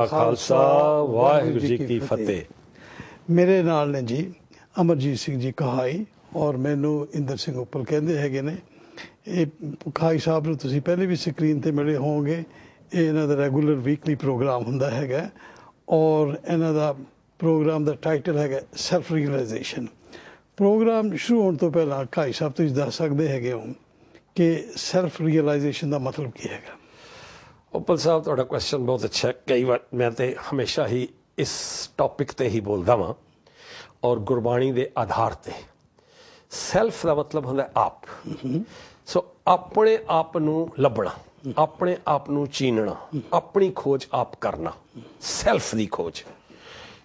ਖਾਲਸਾ ਵਾਹਿਗੁਰੂ ਜੀ ਕੀ ਫਤਿਹ। ਮੇਰੇ ਨਾਲ ਨੇ ਜੀ ਅਮਰਜੀਤ ਸਿੰਘ ਜੀ ਕਹਾਈ ਔਰ ਮੈਨੂੰ ਇੰਦਰ ਸਿੰਘ ਉੱਪਲ ਕਹਿੰਦੇ ਹੈਗੇ ਨੇ। ਇਹ ਕਹਾਈ ਸਾਹਿਬ ਨੂੰ ਤੁਸੀਂ ਪਹਿਲੇ ਵੀ ਸਕਰੀਨ ਤੇ ਮਿਲੇ ਹੋਵੋਗੇ। ਇਹ ਇਹਨਾਂ ਦਾ ਰੈਗੂਲਰ ਵੀਕਲੀ ਪ੍ਰੋਗਰਾਮ ਹੁੰਦਾ ਹੈਗਾ ਔਰ ਇਹਨਾਂ ਦਾ ਪ੍ਰੋਗਰਾਮ ਦਾ ਟਾਈਟਲ ਹੈਗਾ ਸੈਲਫ ਰੀਅਲਾਈਜੇਸ਼ਨ। ਪ੍ਰੋਗਰਾਮ ਸ਼ੁਰੂ ਹੋਣ ਤੋਂ ਪਹਿਲਾਂ ਕਹਾਈ ਸਾਹਿਬ ਤੁਸੀਂ ਦੱਸ ਸਕਦੇ ਹੈਗੇ ਹੋ ਕਿ ਸੈਲਫ ਰੀਅਲਾਈਜੇਸ਼ਨ ਦਾ ਮਤਲਬ ਕੀ ਹੈਗਾ? ਉੱਪਲ ਸਾਹਿਬ, ਤੁਹਾਡਾ ਕੁਐਸਚਨ ਬਹੁਤ ਅੱਛਾ ਹੈ। ਕਈ ਵਾਰ ਮੈਂ ਤੇ ਹਮੇਸ਼ਾ ਹੀ ਇਸ ਟੌਪਿਕ ਤੇ ਹੀ ਬੋਲਦਾ ਵਾਂ ਔਰ ਗੁਰਬਾਣੀ ਦੇ ਆਧਾਰ ਤੇ ਸੈਲਫ ਦਾ ਮਤਲਬ ਹੁੰਦਾ ਆਪ। ਸੋ ਆਪਣੇ ਆਪ ਨੂੰ ਲੱਭਣਾ, ਆਪਣੇ ਆਪ ਨੂੰ ਚੀਨਣਾ, ਆਪਣੀ ਖੋਜ ਆਪ ਕਰਨਾ, ਸੈਲਫ ਦੀ ਖੋਜ।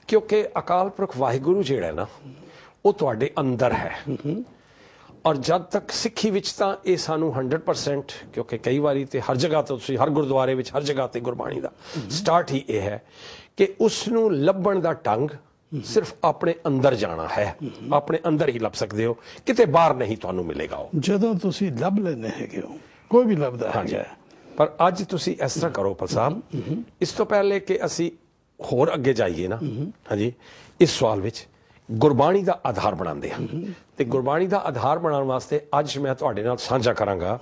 ਕਿਉਂਕਿ ਅਕਾਲ ਪੁਰਖ ਵਾਹਿਗੁਰੂ ਜਿਹੜਾ ਨਾ ਉਹ ਤੁਹਾਡੇ ਅੰਦਰ ਹੈ। ਔਰ ਜਦ ਤੱਕ ਸਿੱਖੀ ਵਿੱਚ ਤਾਂ ਇਹ ਸਾਨੂੰ 100%, ਕਿਉਂਕਿ ਕਈ ਵਾਰੀ ਤੇ ਹਰ ਜਗ੍ਹਾ ਤੋਂ ਤੁਸੀਂ ਹਰ ਗੁਰਦੁਆਰੇ ਵਿੱਚ ਹਰ ਜਗ੍ਹਾ ਤੇ ਗੁਰਬਾਣੀ ਦਾ ਸਟਾਰਟ ਹੀ ਇਹ ਹੈ ਕਿ ਉਸ ਨੂੰ ਲੱਭਣ ਦਾ ਢੰਗ ਸਿਰਫ ਆਪਣੇ ਅੰਦਰ ਜਾਣਾ ਹੈ। ਆਪਣੇ ਅੰਦਰ ਹੀ ਲੱਭ ਸਕਦੇ ਹੋ, ਕਿਤੇ ਬਾਹਰ ਨਹੀਂ ਤੁਹਾਨੂੰ ਮਿਲੇਗਾ। ਉਹ ਜਦੋਂ ਤੁਸੀਂ ਲੱਭ ਲੈਂਦੇ ਹੈਗੇ ਹੋ, ਕੋਈ ਵੀ ਲੱਭਦਾ ਹੈ। ਪਰ ਅੱਜ ਤੁਸੀਂ ਇਸ ਤਰ੍ਹਾਂ ਕਰੋ ਉੱਪਲ ਸਾਹਿਬ, ਇਸ ਤੋਂ ਪਹਿਲੇ ਕਿ ਅਸੀਂ ਹੋਰ ਅੱਗੇ ਜਾਈਏ ਨਾ, ਹਾਂਜੀ, ਇਸ ਸਵਾਲ ਵਿੱਚ ਗੁਰਬਾਣੀ ਦਾ ਆਧਾਰ ਬਣਾਉਂਦੇ ਹਾਂ। ਤੇ ਗੁਰਬਾਣੀ ਦਾ ਆਧਾਰ ਬਣਾਉਣ ਵਾਸਤੇ ਅੱਜ ਮੈਂ ਤੁਹਾਡੇ ਨਾਲ ਸਾਂਝਾ ਕਰਾਂਗਾ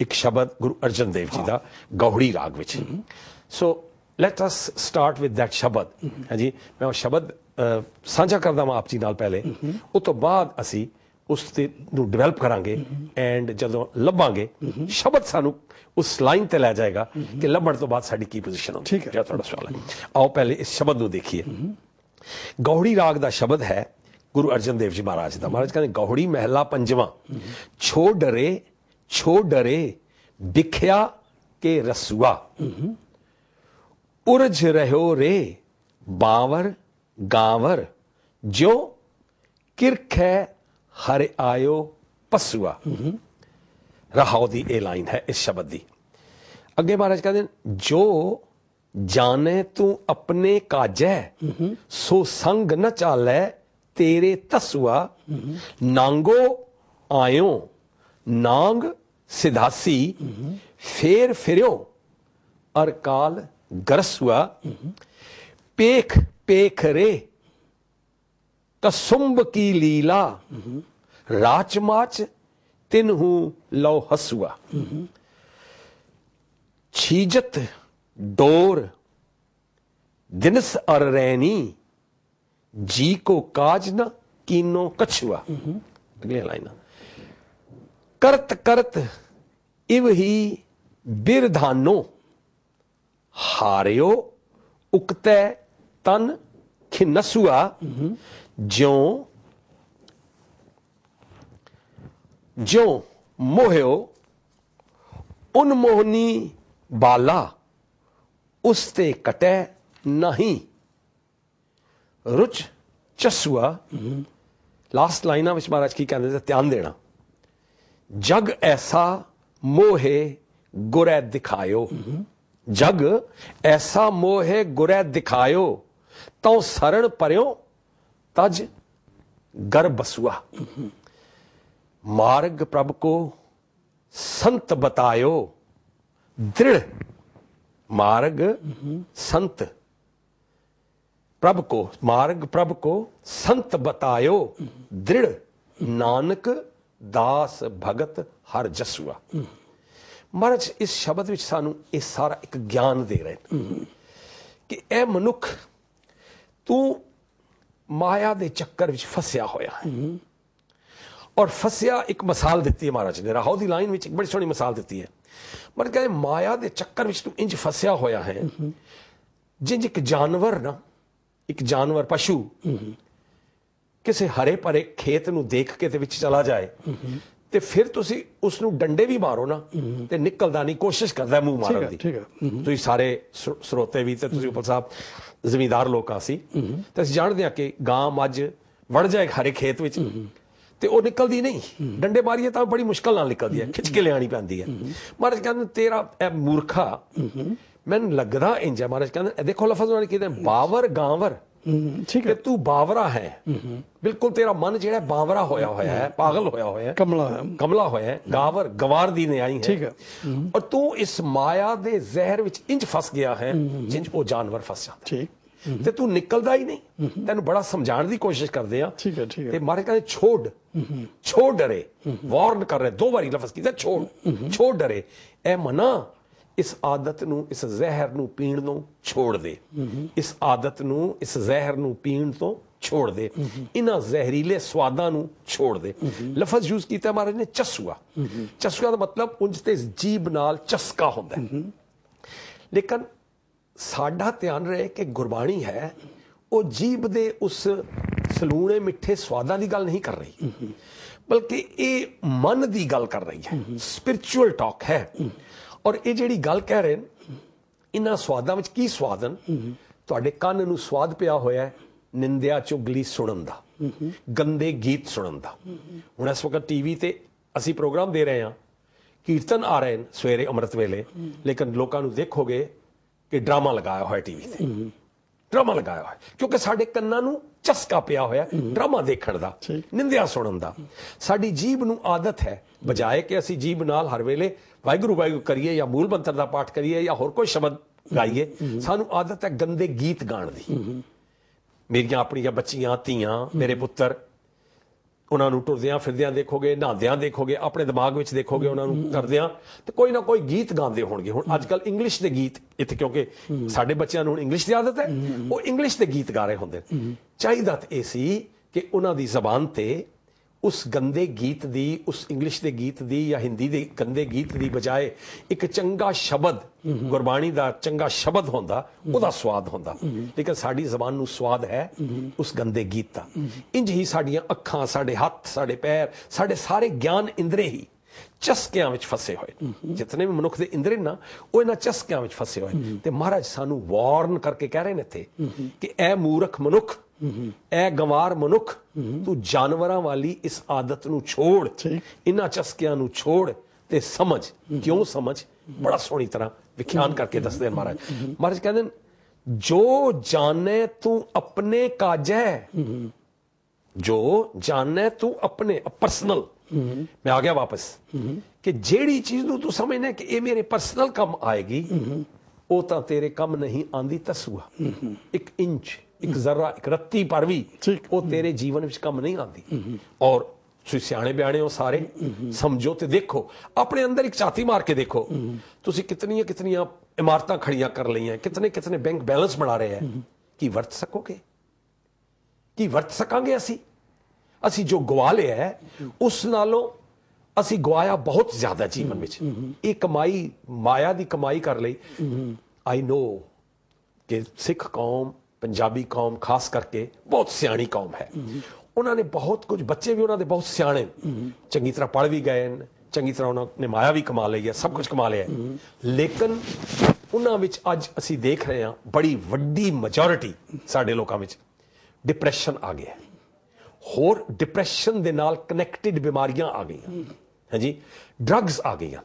ਇੱਕ ਸ਼ਬਦ ਗੁਰੂ ਅਰਜਨ ਦੇਵ ਜੀ ਦਾ ਗੌੜੀ ਰਾਗ ਵਿੱਚ। ਸੋ let us start with that ਸ਼ਬਦ। ਹਾਂਜੀ, ਮੈਂ ਉਹ ਸ਼ਬਦ ਸਾਂਝਾ ਕਰਦਾ ਵਾਂ ਆਪ ਜੀ ਨਾਲ ਪਹਿਲੇ, ਉਹ ਤੋਂ ਬਾਅਦ ਅਸੀਂ ਉਸ ਤੇ ਨੂੰ ਡਿਵੈਲਪ ਕਰਾਂਗੇ ਐਂਡ ਜਦੋਂ ਲੱਭਾਂਗੇ ਸ਼ਬਦ ਸਾਨੂੰ ਉਸ ਲਾਈਨ ਤੇ ਲੈ ਜਾਏਗਾ ਕਿ ਲੱਭਣ ਤੋਂ ਬਾਅਦ ਸਾਡੀ ਕੀ ਪੋਜੀਸ਼ਨ ਹੋਣੀ। ਠੀਕ ਹੈ, ਤੁਹਾਡਾ ਸਵਾਲ ਹੈ। ਆਓ ਪਹਿਲੇ ਇਸ ਸ਼ਬਦ ਨੂੰ ਦੇਖੀਏ। ਗੌੜੀ ਰਾਗ ਦਾ ਸ਼ਬਦ ਹੈ ਗੁਰੂ ਅਰਜਨ ਦੇਵ ਜੀ ਮਹਾਰਾਜ ਦਾ। ਮਹਾਰਾਜ ਕਹਿੰਦੇ ਗੌੜੀ ਮਹਿਲਾ ਪੰਜਵਾਂ, ਛੋ ਡਰੇ ਬਿਖਿਆ ਕੇ ਰਸੂਆ, ਉਰਝ ਰਹਿਓ ਰੇ ਬਾਵਰ ਗਾਵਰ, ਜੋ ਕਿਰਖੈ ਹਰਿ ਆਇਓ ਪਸੂਆ। ਰਹਾਉ ਦੀ ਇਹ ਲਾਈਨ ਹੈ ਇਸ ਸ਼ਬਦ ਦੀ। ਅੱਗੇ ਮਹਾਰਾਜ ਕਹਿੰਦੇ ਜੋ ਜਾਣੇ ਤੂੰ ਆਪਣੇ ਕਾਜੈ, ਸੋ ਸੰਗ ਨ ਚਾਲੈ ਤੇਰੇ ਤਸੂਆ, ਨਾਂਗੋ ਆਇਓ ਨਾਂਗ ਸਿਧਾਸੀ, ਫੇਰ ਫਿਰਿਓ ਅਰ ਕਾਲ ਗਰਸੂਆ, ਪੇਖ ਪੇਖ ਰੇ ਕਸੁੰਭ ਕੀ ਲੀਲਾ, ਰਾਚ ਮਾਚ ਤਿਨਹੂ ਲਓ ਹਸੂਆ, ਛੀਜਤ डोर दिनस अर रैनी, जी को काज न कीनो कछुआ। अगली लाइन, करत करत इव ही बिरधानो, हारियो उकतै तन खिनसुआ, ज्यों ज्यों मोह्यो उन्मोहनी बाला, ਉਸਤੇ ਕਟੈ ਨਹੀਂ ਰੁਚ ਚਸੂਆ। ਲਾਸਟ ਲਾਈਨਾਂ ਵਿੱਚ ਮਹਾਰਾਜ ਕੀ ਕਹਿੰਦੇ ਤੇ ਧਿਆਨ ਦੇਣਾ। ਜਗ ਐਸਾ ਮੋਹੇ ਗੁਰੈ ਦਿਖਾਇਓ, ਜਗ ਐਸਾ ਮੋਹੇ ਗੁਰੈ ਦਿਖਾਇਓ, ਤਉ ਸਰਣ ਪਰਿਓ ਤਜ ਗਰ ਬਸੂਆ। ਮਾਰਗ ਪ੍ਰਭ ਕੋ ਸੰਤ ਬਤਾਇਓ, दृढ़ मार्ग संत प्रभ को, मार्ग प्रभ को संत बतायो, दृढ़ नानक दास भगत हर जसुआ। महाराज इस शब्द विच सानू ये सारा एक ज्ञान दे रहे कि ए मनुख तू माया दे चक्कर विच फसिया होया है। और फसिया एक मिसाल दी है महाराज ने, राहो दी लाइन विच एक बड़ी सोहनी मिसाल दी है। मतलब कहते माया दे चक्कर विच तू इंज फसिया होया है जिंज एक जानवर ना, एक जानवर पशु किसी हरे भरे खेत नूं देख के ते विच चला जाए ते फिर तुसी उसनूं डंडे भी मारो ना ते निकलदा नहीं, कोशिश करदा मूंह मारन दी। तुसीं सारे स्रोते भी ते तुसीं उपर साहब जमींदार लोग सी ते असीं जाणदे हां कि गां मੱਝ वड़ जाए हरे खेत विच ਤੇ ਉਹ ਨਿਕਲਦੀ ਨਹੀਂ, ਡੰਡੇ ਮਾਰੀਏ ਤਾਂ ਬੜੀ ਮੁਸ਼ਕਲ ਨਾਲ ਨਿਕਲਦੀ ਹੈ, ਖਿੱਚ ਕੇ ਲਿਆਣੀ ਪੈਂਦੀ ਹੈ। ਮਹਾਰਾਜ ਕਹਿੰਦੇ ਤੇਰਾ ਇਹ ਮੂਰਖਾ, ਮੈਨੂੰ ਲੱਗਦਾ ਇੰਜ ਹੈ। ਮਹਾਰਾਜ ਕਹਿੰਦੇ ਦੇਖੋ ਲਫ਼ਜ਼ ਉਹਨਾਂ ਨੇ ਕਿਹਦੇ, ਬਾਵਰ ਗਾਵਰ ठीक ਕਿ है ਤੂੰ ਬਾਵਰਾ ਹੈ, ਬਿਲਕੁਲ ਤੇਰਾ ਮਨ ਜਿਹੜਾ ਬਾਵਰਾ ਹੋਇਆ ਹੋਇਆ ਹੈ, ਪਾਗਲ ਹੋਇਆ ਹੋਇਆ ਹੈ, कमला है ਕਮਲਾ ਹੋਇਆ ਹੈ, ਗਵਾਰ ਦੀ ਨਿਆਈ ਹੈ। ठीक है ਔਰ ਤੂੰ ਇਸ ਮਾਇਆ ਦੇ ਜ਼ਹਿਰ ਵਿੱਚ ਇੰਜ ਫਸ ਗਿਆ ਹੈ ਜਿੰਜ ਉਹ ਜਾਨਵਰ ਫਸ ਜਾਂਦਾ ठीक ਤੇ ਤੂੰ ਨਿਕਲਦਾ ਹੀ ਨਹੀਂ। ਤੈਨੂੰ ਬੜਾ ਸਮਝਾਉਣ ਦੀ ਕੋਸ਼ਿਸ਼ ਕਰਦੇ ਆ ठीक है ठीक ਤੇ है ਮਾਰੇ ਕਹਿੰਦੇ ਛੋੜ ਡਰੇ, ਵਾਰਨ ਕਰ ਰਿਹਾ, 2 ਵਾਰੀ ਲਫ਼ਜ਼ ਕੀਤਾ ਛੋੜ ਡਰੇ। ਇਹ ਮਨਾ ਇਸ ਆਦਤ ਨੂੰ, ਇਸ ਜ਼ਹਿਰ ਨੂੰ ਪੀਣ ਨੂੰ ਛੋੜ ਦੇ, ਇਸ ਆਦਤ ਨੂੰ, ਇਸ ਜ਼ਹਿਰ ਨੂੰ ਪੀਣ ਤੋਂ ਛੋੜ ਦੇ, ਇਹਨਾਂ ਜ਼ਹਿਰੀਲੇ ਸਵਾਦਾਂ ਨੂੰ ਛੋੜ ਦੇ। ਲਫ਼ਜ਼ ਯੂਜ਼ ਕੀਤਾ ਮਹਾਰਾਜ ਨੇ ਚਸੂਆ। ਚਸੂਆ ਦਾ ਮਤਲਬ ਉਂਝ ਤੇ ਜੀਭ ਨਾਲ ਚਸਕਾ ਹੁੰਦਾ ਹੈ। ਲੇਕਿਨ ਸਾਡਾ ਧਿਆਨ ਰਹੇ ਕਿ ਗੁਰਬਾਣੀ ਹੈ ਉਹ ਜੀਭ ਦੇ ਉਸ ਸਲੂਣੇ ਮਿੱਠੇ ਸਵਾਦਾਂ ਦੀ ਗੱਲ ਨਹੀਂ ਕਰ ਰਹੀ, ਬਲਕਿ ਇਹ ਮਨ ਦੀ ਗੱਲ ਕਰ ਰਹੀ ਹੈ, ਸਪਿਰਿਚੁਅਲ ਟਾਕ ਹੈ। ਔਰ ਇਹ ਜਿਹੜੀ ਗੱਲ ਕਹਿ ਰਹੇ ਨੇ, ਇਹਨਾਂ ਸਵਾਦਾਂ ਵਿੱਚ ਕੀ ਸਵਾਦ ਹਨ? ਤੁਹਾਡੇ ਕੰਨ ਨੂੰ ਸਵਾਦ ਪਿਆ ਹੋਇਆ ਹੈ ਨਿੰਦਿਆ ਚੁਗਲੀ ਸੁਣਨ ਦਾ, ਗੰਦੇ ਗੀਤ ਸੁਣਨ ਦਾ। ਹੁਣ ਇਸ ਵਕਤ ਟੀਵੀ ਤੇ ਅਸੀਂ ਪ੍ਰੋਗਰਾਮ ਦੇ ਰਹੇ ਹਾਂ, ਕੀਰਤਨ ਆ ਰਹੇ ਨੇ ਸਵੇਰੇ ਅੰਮ੍ਰਿਤ ਵੇਲੇ, ਲੇਕਿਨ ਲੋਕਾਂ ਨੂੰ ਦੇਖੋਗੇ ਕਿ ਡਰਾਮਾ ਲਗਾਇਆ ਹੋਇਆ ਟੀਵੀ ਤੇ, ਡਰਾਮਾ ਲਗਾਇਆ ਹੋਇਆ, ਕਿਉਂਕਿ ਸਾਡੇ ਕੰਨਾਂ ਨੂੰ ਚਸਕਾ ਪਿਆ ਹੋਇਆ ਡਰਾਮਾ ਦੇਖਣ ਦਾ, ਨਿੰਦਿਆ ਸੁਣਨ ਦਾ। ਸਾਡੀ ਜੀਭ ਨੂੰ ਆਦਤ ਹੈ, ਬਜਾਏ ਕਿ ਅਸੀਂ ਜੀਭ ਨਾਲ ਹਰ ਵੇਲੇ ਵਾਹਿਗੁਰੂ ਵਾਹਿਗੁਰੂ ਕਰੀਏ ਜਾਂ ਮੂਲ ਮੰਤਰ ਦਾ ਪਾਠ ਕਰੀਏ ਜਾਂ ਹੋਰ ਕੋਈ ਸ਼ਬਦ ਗਾਈਏ, ਸਾਨੂੰ ਆਦਤ ਹੈ ਗੰਦੇ ਗੀਤ ਗਾਣ ਦੀ। ਮੇਰੀਆਂ ਆਪਣੀਆਂ ਬੱਚੀਆਂ, ਧੀਆਂ, ਮੇਰੇ ਪੁੱਤਰ, ਉਹਨਾਂ ਨੂੰ ਟੁਰਦਿਆਂ ਫਿਰਦਿਆਂ ਦੇਖੋਗੇ, ਨਹਾਉਂਦਿਆਂ ਦੇਖੋਗੇ, ਆਪਣੇ ਦਿਮਾਗ ਵਿੱਚ ਦੇਖੋਗੇ ਉਹਨਾਂ ਨੂੰ ਕਰਦਿਆਂ, ਤੇ ਕੋਈ ਨਾ ਕੋਈ ਗੀਤ ਗਾਉਂਦੇ ਹੋਣਗੇ। ਹੁਣ ਅੱਜ ਕੱਲ੍ਹ ਇੰਗਲਿਸ਼ ਦੇ ਗੀਤ ਇੱਥੇ, ਕਿਉਂਕਿ ਸਾਡੇ ਬੱਚਿਆਂ ਨੂੰ ਹੁਣ ਇੰਗਲਿਸ਼ ਦੀ ਆਦਤ ਹੈ, ਉਹ ਇੰਗਲਿਸ਼ ਦੇ ਗੀਤ ਗਾ ਰਹੇ ਹੁੰਦੇ। ਚਾਹੀਦਾ ਤਾਂ ਇਹ ਸੀ ਕਿ ਉਹਨਾਂ ਦੀ ਜ਼ਬਾਨ ਤੇ ਉਸ ਗੰਦੇ ਗੀਤ ਦੀ, ਉਸ ਇੰਗਲਿਸ਼ ਦੇ ਗੀਤ ਦੀ ਜਾਂ ਹਿੰਦੀ ਦੇ ਗੰਦੇ ਗੀਤ ਦੀ ਬਜਾਏ ਇੱਕ ਚੰਗਾ ਸ਼ਬਦ, ਗੁਰਬਾਣੀ ਦਾ ਚੰਗਾ ਸ਼ਬਦ ਹੁੰਦਾ, ਉਹਦਾ ਸਵਾਦ ਹੁੰਦਾ। ਲੇਕਿਨ ਸਾਡੀ ਜ਼ਬਾਨ ਨੂੰ ਸਵਾਦ ਹੈ ਉਸ ਗੰਦੇ ਗੀਤ ਦਾ। ਇੰਜ ਹੀ ਸਾਡੀਆਂ ਅੱਖਾਂ, ਸਾਡੇ ਹੱਥ, ਸਾਡੇ ਪੈਰ, ਸਾਡੇ ਸਾਰੇ ਗਿਆਨ ਇੰਦਰੇ ਹੀ ਚਸਕਿਆਂ ਵਿੱਚ ਫਸੇ ਹੋਏ। ਜਿਤਨੇ ਵੀ ਮਨੁੱਖ ਦੇ ਇੰਦਰੇ ਨਾ, ਉਹ ਇਹਨਾਂ ਚਸਕਿਆਂ ਵਿੱਚ ਫਸੇ ਹੋਏ। ਤੇ ਮਹਾਰਾਜ ਸਾਨੂੰ ਵਾਰਨ ਕਰਕੇ ਕਹਿ ਰਹੇ ਨੇ ਇੱਥੇ ਕਿ ਇਹ ਮੂਰਖ ਮਨੁੱਖ, ਇਹ ਗੰਵਾਰ ਮਨੁੱਖ, ਤੂੰ ਜਾਨਵਰਾਂ ਵਾਲੀ ਇਸ ਆਦਤ ਨੂੰ ਛੋੜ, ਇਹਨਾਂ ਚਸਕਿਆਂ ਨੂੰ ਛੋੜ ਤੇ ਸਮਝ। ਕਿਉਂ ਸਮਝ? ਬੜਾ ਸੋਹਣੀ ਤਰ੍ਹਾਂ ਵਿਖਿਆਨ ਕਰਕੇ ਦੱਸਦੇ ਹਨ ਮਹਾਰਾਜ। ਮਹਾਰਾਜ ਕਹਿੰਦੇ ਜੋ ਜਾਣੇ ਤੂੰ ਆਪਣੇ ਕਾਜੈ, ਜੋ ਜਾਣੇ ਤੂੰ ਆਪਣੇ, ਪਰਸਨਲ। ਮੈਂ ਆ ਗਿਆ ਵਾਪਸ ਕਿ ਜਿਹੜੀ ਚੀਜ਼ ਨੂੰ ਤੂੰ ਸਮਝਣਾ ਕਿ ਇਹ ਮੇਰੇ ਪਰਸਨਲ ਕੰਮ ਆਏਗੀ, ਉਹ ਤਾਂ ਤੇਰੇ ਕੰਮ ਨਹੀਂ ਆਂਦੀ ਤਸੂਆ। 1 ਇੰਚ, 1 ਜ਼ਰਾ, 1 ਰੱਤੀ ਪਰ ਵੀ ਉਹ ਤੇਰੇ ਜੀਵਨ ਵਿੱਚ ਕੰਮ ਨਹੀਂ ਆਉਂਦੀ। ਔਰ ਤੁਸੀਂ ਸਿਆਣੇ ਬਿਆਣੇ ਹੋ ਸਾਰੇ, ਸਮਝੋ ਤੇ ਦੇਖੋ, ਆਪਣੇ ਅੰਦਰ ਇੱਕ ਝਾਤੀ ਮਾਰ ਕੇ ਦੇਖੋ, ਤੁਸੀਂ ਕਿਤਨੀਆਂ ਕਿਤਨੀਆਂ ਇਮਾਰਤਾਂ ਖੜੀਆਂ ਕਰ ਲਈਆਂ, ਕਿਤਨੇ ਕਿਤਨੇ ਬੈਂਕ ਬੈਲੈਂਸ ਬਣਾ ਰਹੇ ਹੈ। ਕੀ ਵਰਤ ਸਕੋਗੇ? ਕੀ ਵਰਤ ਸਕਾਂਗੇ ਅਸੀਂ? ਅਸੀਂ ਜੋ ਗਵਾ ਲਿਆ ਹੈ ਉਸ ਨਾਲੋਂ ਅਸੀਂ ਗਵਾਇਆ ਬਹੁਤ ਜ਼ਿਆਦਾ ਜੀਵਨ ਵਿੱਚ। ਇਹ ਕਮਾਈ, ਮਾਇਆ ਦੀ ਕਮਾਈ ਕਰ ਲਈ। ਆਈ ਨੋ ਕਿ ਸਿੱਖ ਕੌਮ, ਪੰਜਾਬੀ ਕੌਮ ਖਾਸ ਕਰਕੇ ਬਹੁਤ ਸਿਆਣੀ ਕੌਮ ਹੈ। ਉਹਨਾਂ ਨੇ ਬਹੁਤ ਕੁਝ, ਬੱਚੇ ਵੀ ਉਹਨਾਂ ਦੇ ਬਹੁਤ ਸਿਆਣੇ, ਚੰਗੀ ਤਰ੍ਹਾਂ ਪੜ੍ਹ ਵੀ ਗਏ ਨੇ, ਚੰਗੀ ਤਰ੍ਹਾਂ ਉਹਨਾਂ ਨੇ ਮਾਇਆ ਵੀ ਕਮਾ ਲਈ ਹੈ, ਸਭ ਕੁਝ ਕਮਾ ਲਿਆ। ਲੇਕਿਨ ਉਹਨਾਂ ਵਿੱਚ ਅੱਜ ਅਸੀਂ ਦੇਖ ਰਹੇ ਹਾਂ ਬੜੀ ਵੱਡੀ ਮੈਜੋਰਿਟੀ ਸਾਡੇ ਲੋਕਾਂ ਵਿੱਚ ਡਿਪਰੈਸ਼ਨ ਆ ਗਿਆ। ਹੋਰ ਡਿਪਰੈਸ਼ਨ ਦੇ ਨਾਲ ਕਨੈਕਟਿਡ ਬਿਮਾਰੀਆਂ ਆ ਗਈਆਂ, ਹਾਂਜੀ, ਡਰੱਗਸ ਆ ਗਈਆਂ,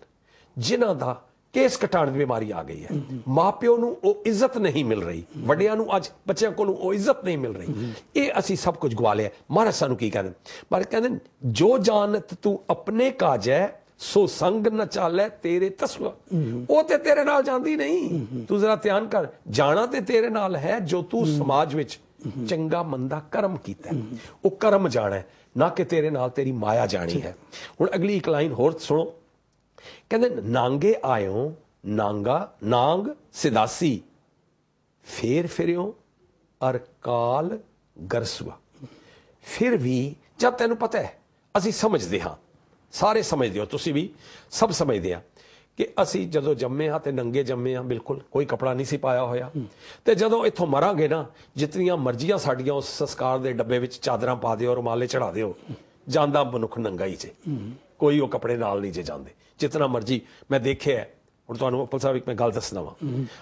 ਜਿਨ੍ਹਾਂ ਦਾ ਕੇਸ ਕਟਾਉਣ ਦੀ ਬਿਮਾਰੀ ਆ ਗਈ ਹੈ। ਮਾਪਿਓ ਨੂੰ ਉਹ ਇੱਜ਼ਤ ਨਹੀਂ ਮਿਲ ਰਹੀ, ਵੱਡਿਆਂ ਨੂੰ ਅੱਜ ਬੱਚਿਆਂ ਕੋਲੋਂ ਉਹ ਇੱਜ਼ਤ ਨਹੀਂ ਮਿਲ ਰਹੀ। ਇਹ ਅਸੀਂ ਸਭ ਕੁਝ ਗਵਾ ਲਿਆ। ਮਹਾਰਾਜ ਸਾਨੂੰ ਕੀ ਕਹਿੰਦੇ? ਮਹਾਰਾਜ ਕਹਿੰਦੇ ਜੋ ਜਾਣਤ ਤੂੰ ਆਪਣੇ ਕਾਜੈ, ਸੋ ਸੰਗ ਨ ਚਾਲੈ ਤੇਰੇ ਤਸਵਾ। ਉਹ ਤੇ ਤੇਰੇ ਨਾਲ ਜਾਂਦੀ ਨਹੀਂ, ਤੂੰ ਜ਼ਰਾ ਧਿਆਨ ਕਰ। ਜਾਣਾ ਤੇ ਤੇਰੇ ਨਾਲ ਹੈ ਜੋ ਤੂੰ ਸਮਾਜ ਵਿੱਚ ਚੰਗਾ ਮੰਦਾ ਕਰਮ ਕੀਤਾ, ਉਹ ਕਰਮ ਜਾਣਾ, ਨਾ ਕਿ ਤੇਰੇ ਨਾਲ ਤੇਰੀ ਮਾਇਆ ਜਾਣੀ ਹੈ। ਹੁਣ ਅਗਲੀ ਇੱਕ ਲਾਈਨ ਹੋਰ ਸੁਣੋ, ਕਹਿੰਦੇ ਨਾਂਗੇ ਆਇਓ ਨਾਂਗਾ ਨਾਂਗ ਸਿਦਾਸੀ, ਫੇਰ ਫਿਰਿਓ ਅਰ ਕਾਲ ਗਰਸੂਆ। ਫਿਰ ਵੀ ਜਦ ਤੈਨੂੰ ਪਤਾ ਹੈ, ਅਸੀਂ ਸਮਝਦੇ ਹਾਂ, ਸਾਰੇ ਸਮਝਦੇ ਹੋ, ਤੁਸੀਂ ਵੀ ਸਭ ਸਮਝਦੇ ਆ ਕਿ ਅਸੀਂ ਜਦੋਂ ਜੰਮੇ ਹਾਂ ਤੇ ਨੰਗੇ ਜੰਮੇ ਹਾਂ, ਬਿਲਕੁਲ ਕੋਈ ਕੱਪੜਾ ਨਹੀਂ ਸੀ ਪਾਇਆ ਹੋਇਆ। ਤੇ ਜਦੋਂ ਇੱਥੋਂ ਮਰਾਂਗੇ ਨਾ, ਜਿਤਨੀਆਂ ਮਰਜ਼ੀਆਂ ਸਾਡੀਆਂ ਉਸ ਸੰਸਕਾਰ ਦੇ ਡੱਬੇ ਵਿੱਚ ਚਾਦਰਾਂ ਪਾ ਦਿਓ, ਰੁਮਾਲੇ ਚੜਾ ਦਿਓ, ਜਾਂਦਾ ਮਨੁੱਖ ਨੰਗਾ ਹੀ ਜੇ, ਕੋਈ ਉਹ ਕੱਪੜੇ ਨਾਲ ਨਹੀਂ ਜੇ ਜਾਂਦੇ। ਜਿਤਨਾ ਮਰਜ਼ੀ ਮੈਂ ਦੇਖਿਆ। ਹੁਣ ਤੁਹਾਨੂੰ ਅਪਲ ਸਾਹਿਬ ਇੱਕ ਮੈਂ ਗੱਲ ਦੱਸਣਾ ਵਾ।